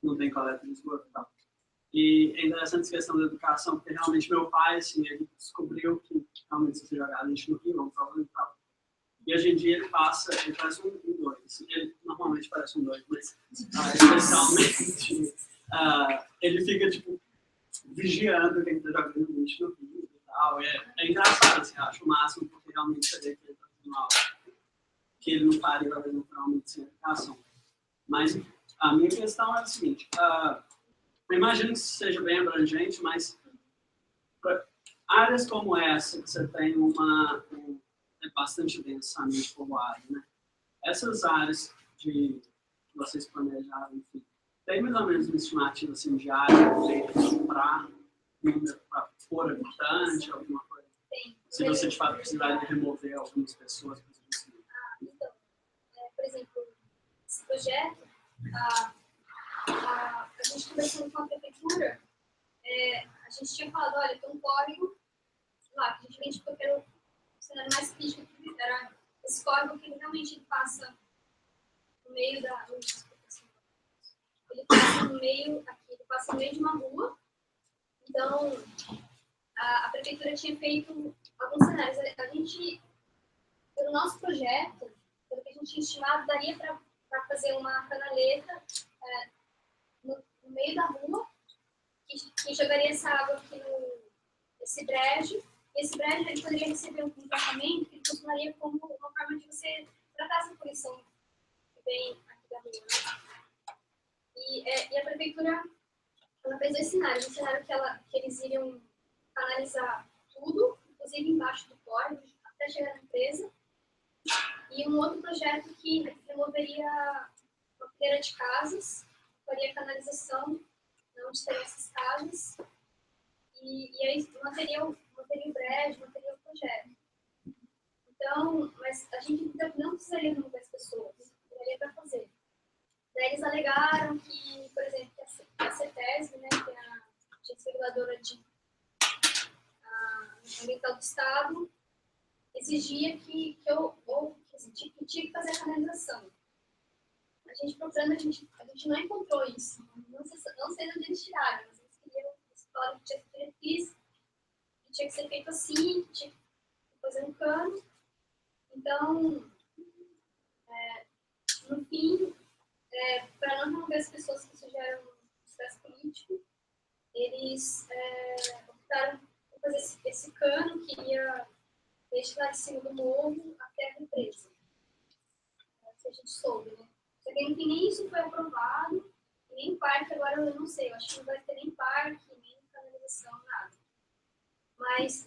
não tem coleta de esgoto e tal. E é interessante essa questão da educação, porque realmente meu pai, assim, ele descobriu que realmente se você jogar lixo no rio, é um problema e tal. E hoje em dia ele parece um doido. Ele normalmente parece um doido, mas especialmente ele fica, tipo, vigiando quem está jogando lixo no rio e tal. É engraçado, assim, eu acho o máximo, porque realmente você vê que ele está fazendo algo que ele não faria, naturalmente, sem educação. Mas a minha questão é a seguinte, Eu imagino que isso seja bem abrangente, mas áreas como essa, que você tem é bastante densamente povoado, né? Essas áreas que vocês planejaram, enfim, tem mais ou menos uma estimativa assim, de área para por habitante, alguma coisa? Tem. Se você de fato precisar de remover algumas pessoas. Então, por exemplo, esse projeto, a gente conversando com a prefeitura, a gente tinha falado, olha, tem um córrego lá, que a gente identificou que era o cenário mais crítico, que era esse córrego que ele realmente passa no meio da... Ele passa no meio, aqui, ele passa no meio de uma rua. Então, a prefeitura tinha feito alguns cenários. A gente, pelo nosso projeto, pelo que a gente tinha estimado, daria para fazer uma canaleta no meio da rua, que jogaria essa água aqui nesse brejo. E esse brejo ele poderia receber um tratamento que funcionaria como uma forma de você tratar essa poluição que vem aqui da rua, né? E a prefeitura ela fez dois cenários. Um cenário que eles iriam canalizar tudo, inclusive embaixo do córrego, até chegar na empresa. E um outro projeto que removeria uma fileira de casas, faria canalização onde tem essas casas. E aí manteria o brejo, manteria o projeto. Então, mas a gente não precisaria remover as pessoas, daria para fazer. Daí eles alegaram que, por exemplo, a CETESB, né, que é a agência reguladora ambiental do Estado, exigia que tinha que fazer a canalização. A gente procurando, a gente não encontrou isso. Não sei de onde eles tiraram, mas eles queriam que tinha que ter diretriz, que tinha que ser feito assim, que tinha que fazer um cano. Então, no fim, para não remover as pessoas que sugeram um estresse político, eles optaram por fazer esse cano que ia desde lá de cima do morro até a represa. Que a gente soube, né? Só que nem isso foi aprovado, nem parque, agora eu não sei, eu acho que não vai ter nem parque, nem canalização, nada. Mas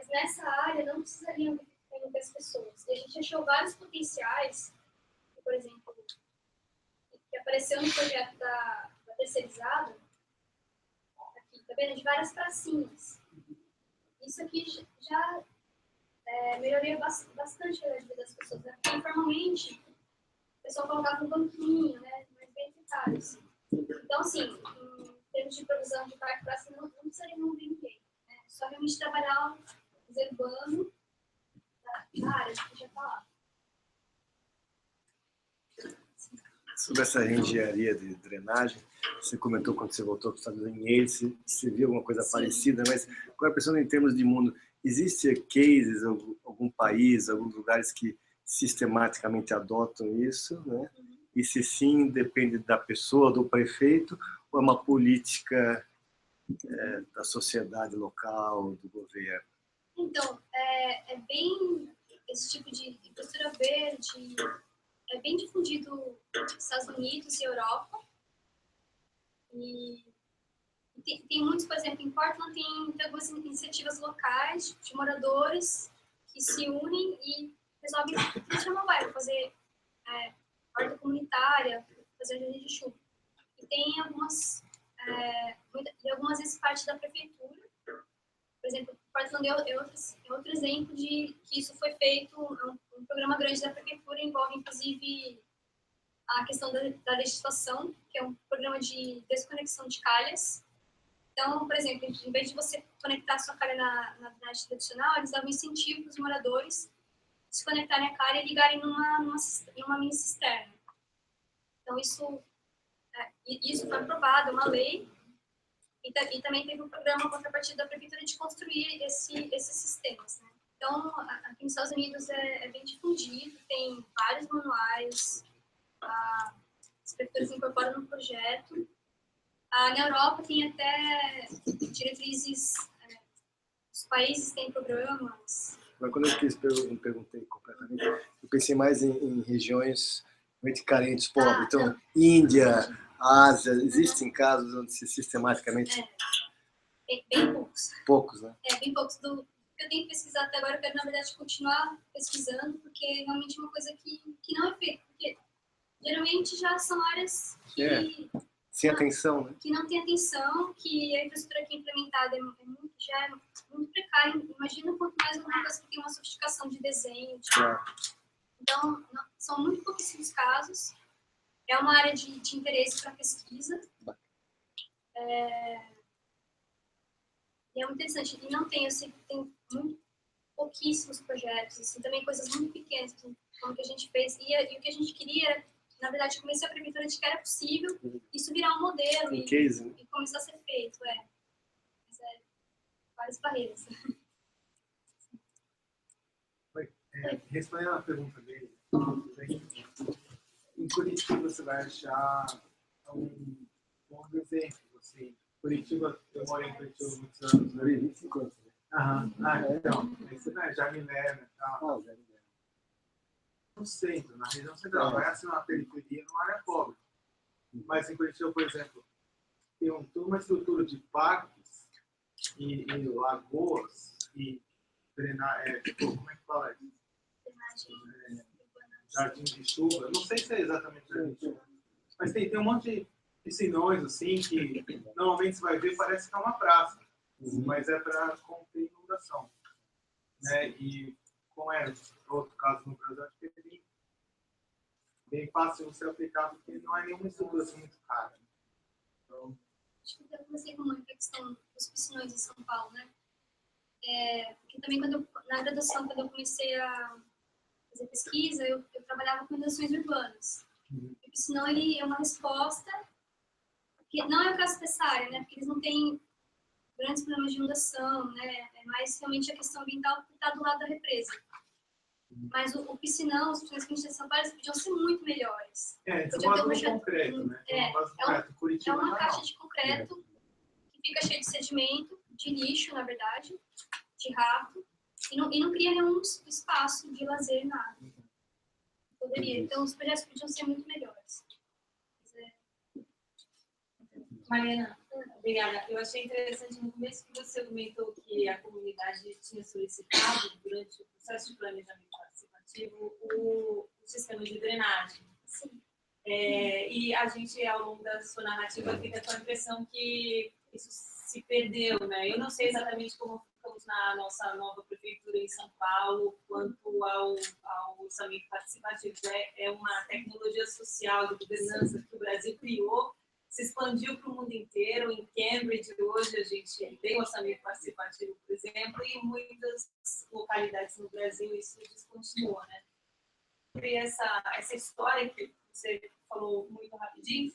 nessa área não precisariam remover as pessoas. E a gente achou vários potenciais, por exemplo, que apareceu no projeto da terceirizada, aqui, tá vendo? De várias pracinhas. Isso aqui já melhoraria bastante a vida das pessoas, né? Porque informalmente o pessoal colocava um banquinho, né? Mais bem eficaz. Assim. Então, assim, em termos de provisão de parque praça, não precisaria remover ninguém. Né? Só realmente trabalhar reservando na área que já está lá. Sobre essa engenharia de drenagem, você comentou quando você voltou para os Estados Unidos, você viu alguma coisa parecida, mas agora pensando em termos de mundo, existe cases, algum país, alguns lugares que sistematicamente adotam isso, né? E se sim, depende da pessoa, do prefeito, ou é uma política da sociedade local, do governo? Então, é bem esse tipo de postura verde é bem difundido nos Estados Unidos e Europa. E tem muitos, por exemplo, em Portland tem algumas iniciativas locais de moradores que se unem e resolvem chamar o bairro, fazer horta comunitária, fazer jardim de chuva. E tem algumas vezes parte da prefeitura. Por exemplo, Portland é outro exemplo de que isso foi feito, um programa grande da prefeitura, envolve inclusive a questão da legislação, que é um programa de desconexão de calhas. Então, por exemplo, em vez de você conectar a sua calha na drenagem tradicional, eles davam incentivo para os moradores se conectarem à calha e ligarem numa mini cisterna. Então, isso foi aprovado, é uma lei. E também teve um programa contrapartida da prefeitura de construir esses sistemas. Né? Então, aqui nos Estados Unidos é bem difundido, tem vários manuais, as prefeituras incorporam no projeto. Na Europa tem até diretrizes, os países têm programas. Mas quando eu me perguntei completamente, eu pensei mais em regiões muito carentes, pobres. Então, Índia, Ásia, existem casos onde se sistematicamente... Bem poucos. Poucos, né? Bem poucos. Do que eu tenho pesquisado até agora, eu quero, na verdade, continuar pesquisando, porque realmente é uma coisa que não é feita. Porque geralmente já são áreas que... Sem atenção, né? Que não tem atenção, que a infraestrutura aqui implementada já é muito precária. Imagina quanto mais uma coisa que tem uma sofisticação de desenho. Então, são muito pouquíssimos casos. É uma área de interesse para pesquisa. E é muito interessante. E não tem, eu sei que tem muito pouquíssimos projetos, assim, também coisas muito pequenas, assim, como que a gente fez. E o que a gente queria era, na verdade, convencer a prefeitura de que era possível isso virar um modelo e começar a ser feito. Mas várias barreiras. Respondendo a pergunta dele, em Curitiba você vai achar um bom exemplo. Assim, Curitiba, eu moro em Curitiba há muitos anos. 25 anos. Então, esse é Jardim Lerner e tal. No centro, na região central, vai assim uma periferia, numa área pobre. Mas em Curitiba, por exemplo, tem uma estrutura de parques e lagoas e como é que fala isso? Jardim de chuva, não sei se é exatamente jardim de chuva, mas tem um monte de piscinões assim que normalmente você vai ver, parece que é uma praça, mas é para conter inundação, né? E como é outro caso no Brasil, acho que é bem fácil você aplicar, porque não é nenhuma estrutura assim muito cara. Então, acho que eu comecei com uma questão dos piscinões em São Paulo, né? Porque também na graduação, quando eu comecei a fazer pesquisa, eu trabalhava com inundações urbanas. O piscinão, ele é uma resposta, que não é o caso dessa área, né? Porque eles não têm grandes problemas de inundação, né? É mais realmente a questão ambiental que está do lado da represa. Mas o piscinão, os piscinões que a gente tem em São Paulo, podiam ser muito melhores. Isso é um concreto, né? É uma caixa de concreto que fica cheia de sedimento, de lixo, na verdade, de rato, e não cria nenhum espaço de lazer, nada. Poderia. Então, os projetos podiam ser muito melhores. Mariana, obrigada. Eu achei interessante no começo que você comentou que a comunidade tinha solicitado, durante o processo de planejamento participativo, o sistema de drenagem. Sim. E a gente, ao longo da sua narrativa, fica com a impressão que isso se perdeu, né? Eu não sei exatamente como ficamos na nossa nova prefeitura em São Paulo quanto ao orçamento participativo. É uma tecnologia social de governança que o Brasil criou, se expandiu para o mundo inteiro. Em Cambridge, hoje, a gente tem orçamento participativo, por exemplo, e em muitas localidades no Brasil isso descontinua, né? Sobre essa história que você falou muito rapidinho,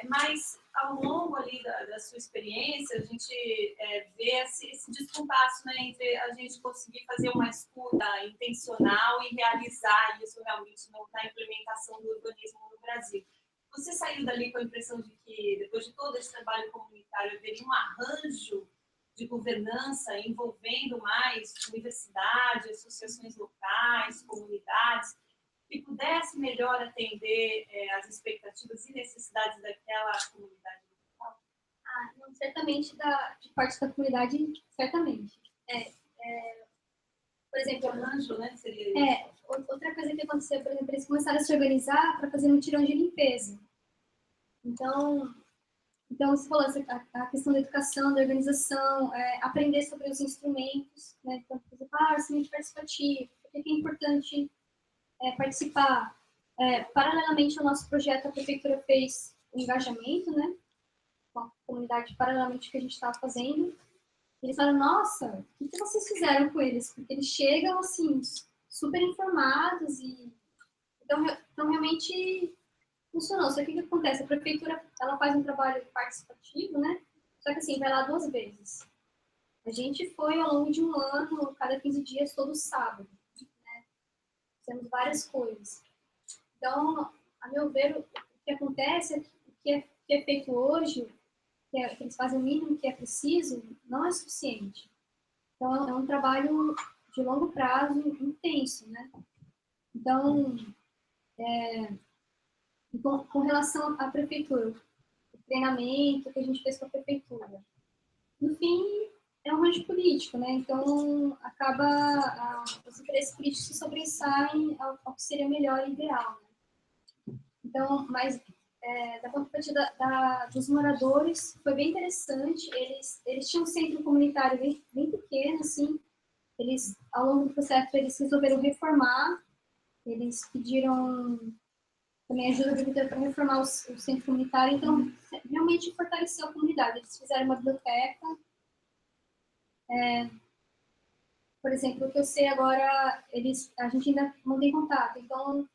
mas ao longo ali da sua experiência, a gente vê esse descompasso, né, entre a gente conseguir fazer uma escuta intencional e realizar isso realmente na implementação do urbanismo no Brasil. Você saiu dali com a impressão de que, depois de todo esse trabalho comunitário, haveria um arranjo de governança envolvendo mais universidade, associações locais, comunidades, que pudesse melhor atender as expectativas e necessidades daquela comunidade local? Não, certamente, de parte da comunidade, certamente. Por exemplo, arranjo, né? Seria outra coisa que aconteceu, por exemplo, eles começaram a se organizar para fazer mutirão de limpeza. Então você falou a questão da educação, da organização, aprender sobre os instrumentos, né? Então, por exemplo, orçamento participativo, por que é importante participar. Paralelamente ao nosso projeto, a prefeitura fez um engajamento, né, com a comunidade, paralelamente ao que a gente estava fazendo. Eles falaram, nossa, o que vocês fizeram com eles? Porque eles chegam, assim, super informados e... Então realmente funcionou. Só que o que acontece? A prefeitura, ela faz um trabalho participativo, né? Só que, assim, vai lá 2 vezes. A gente foi ao longo de um ano, cada 15 dias, todo sábado. Fizemos várias coisas. Então, a meu ver, o que acontece é que o que é feito hoje, que eles fazem o mínimo que é preciso, não é suficiente. Então, é um trabalho de longo prazo intenso, né? Então, Com relação à prefeitura, o treinamento que a gente fez com a prefeitura, no fim, é um rancho político, né? Então, acaba os interesses políticos se sobressaem ao que seria melhor e ideal. Né? Então, mas da contrapartida dos moradores, foi bem interessante. Eles tinham um centro comunitário bem pequeno, assim. Eles, ao longo do processo, eles resolveram reformar. Eles pediram também ajuda da prefeitura para reformar o centro comunitário. Então, realmente fortaleceu a comunidade. Eles fizeram uma biblioteca. Por exemplo, o que eu sei agora, a gente ainda mantém contato. Então,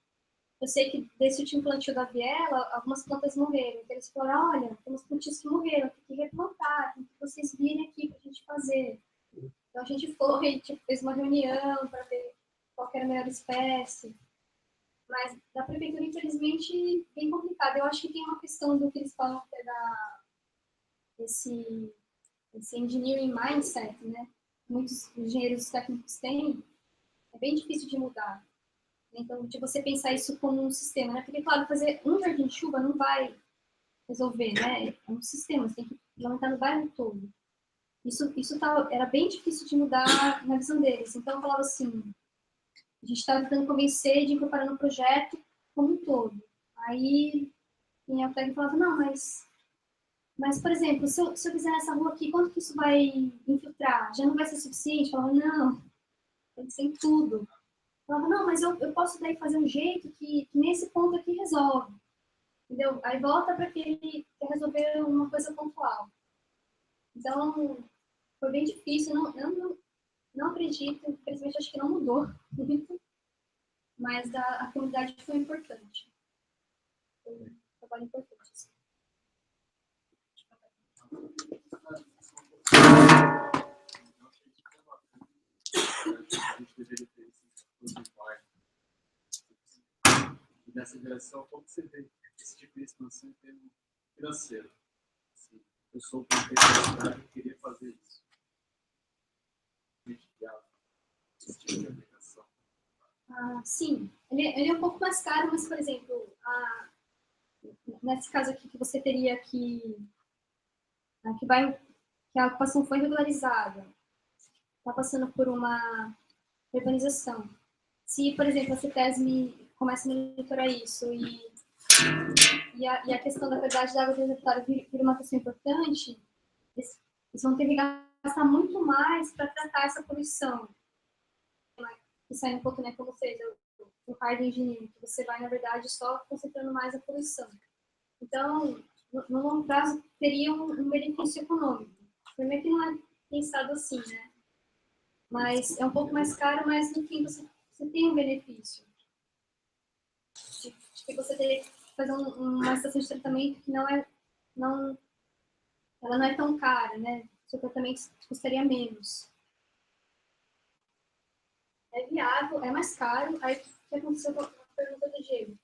eu sei que desse último plantio da viela, algumas plantas morreram. Então, eles falaram, olha, tem umas plantias que morreram, tem que replantar, tem que vocês virem aqui para a gente fazer. Então, a gente foi, fez uma reunião para ver qual era a melhor espécie. Mas da prefeitura, infelizmente, bem complicado. Eu acho que tem uma questão do que eles falam, que é esse engineering mindset, né? Muitos engenheiros técnicos têm, é bem difícil de mudar. Então, de você pensar isso como um sistema, né? Porque, claro, fazer um jardim de chuva não vai resolver, né? É um sistema, você tem que implementar no bairro todo. Isso era bem difícil de mudar na visão deles. Então, eu falava assim, a gente estava tentando convencer de incorporar no projeto como um todo. Aí, a técnica falava, não, mas, por exemplo, se eu fizer essa rua aqui, quanto que isso vai infiltrar? Já não vai ser suficiente? Eu falava, não, tem que ser em tudo. Eu falava, não, mas eu posso daí fazer um jeito que nesse ponto aqui resolve. Entendeu? Aí volta para que ele quer resolver uma coisa pontual. Então, foi bem difícil, não acredito, infelizmente acho que não mudou muito, mas a comunidade foi importante. Foi um trabalho importante. A gente deveria ter esse e nessa direção, como você vê esse tipo de expansão em termos financeiros? Assim, eu sou o prefeito da cidade e queria fazer isso. Esse tipo de aplicação. Sim, ele é um pouco mais caro, mas, por exemplo, nesse caso aqui que você teria que a ocupação foi regularizada, está passando por uma urbanização. Se, por exemplo, a CETESB começa a monitorar isso e a questão da qualidade da água reservatória vira uma questão importante, eles vão ter que gastar muito mais para tratar essa poluição. Que sai um pouco, né, como seja o hard engineering, que você vai, na verdade, só concentrando mais a poluição. Então, no longo prazo, teria um benefício econômico. Primeiro que não é pensado assim, né? Mas é um pouco mais caro, mas, no fim, você tem um benefício. De que você teria que fazer uma estação de tratamento que ela não é tão cara, né? O seu tratamento custaria menos. É viável, é mais caro. Aí, o que aconteceu com a pergunta do Diego?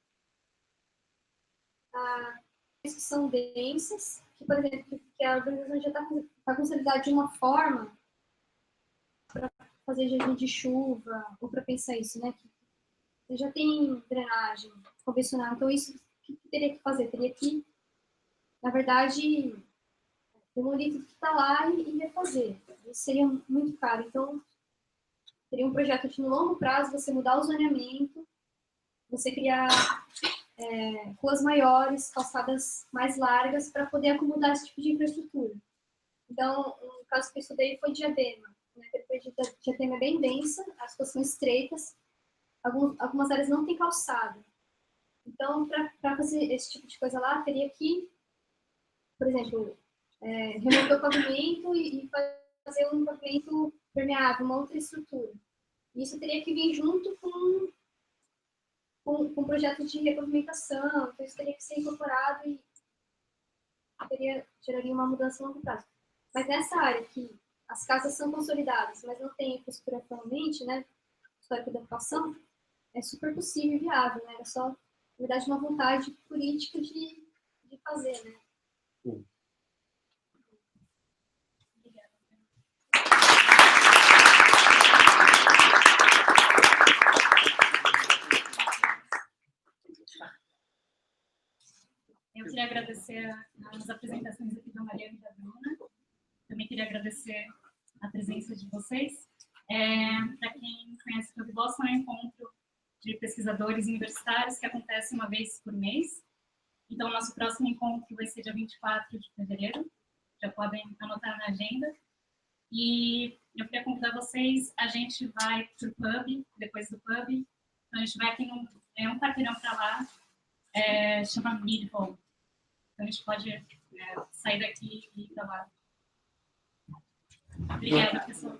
Que são densas, que, por exemplo, que a organização já está consolidada de uma forma para fazer jardim de chuva, ou para pensar isso, né? Que você já tem drenagem convencional, então isso o que teria que fazer? Teria que, na verdade, demolir tudo que está lá e refazer. Isso seria muito caro. Então, teria um projeto de no longo prazo, você mudar o zoneamento, você criar ruas maiores, calçadas mais largas, para poder acomodar esse tipo de infraestrutura. Então, o caso que eu estudei foi Diadema. Diadema é bem densa, as ruas são estreitas, algumas áreas não têm calçada. Então, para fazer esse tipo de coisa lá, teria que, por exemplo, remover o pavimento e fazer um pavimento permeável, uma outra estrutura. Isso teria que vir junto com projetos de repavimentação, então isso teria que ser incorporado e geraria uma mudança a longo prazo. Mas nessa área que as casas são consolidadas, mas não tem infraestrutura atualmente, né, histórico da ocupação, é super possível e viável, né? É só, na verdade, uma vontade política de fazer, né? agradecer a presença de vocês. Para quem conhece o Clube Boston, é um encontro de pesquisadores universitários que acontece uma vez por mês. Então, nosso próximo encontro vai ser dia 24 de fevereiro. Já podem anotar na agenda. E eu queria convidar vocês, a gente vai para o pub, depois do pub. Então, a gente vai aqui um quarteirão para lá, chama Midhall. Então, a gente pode sair daqui e ir para lá. Obrigada, pessoal.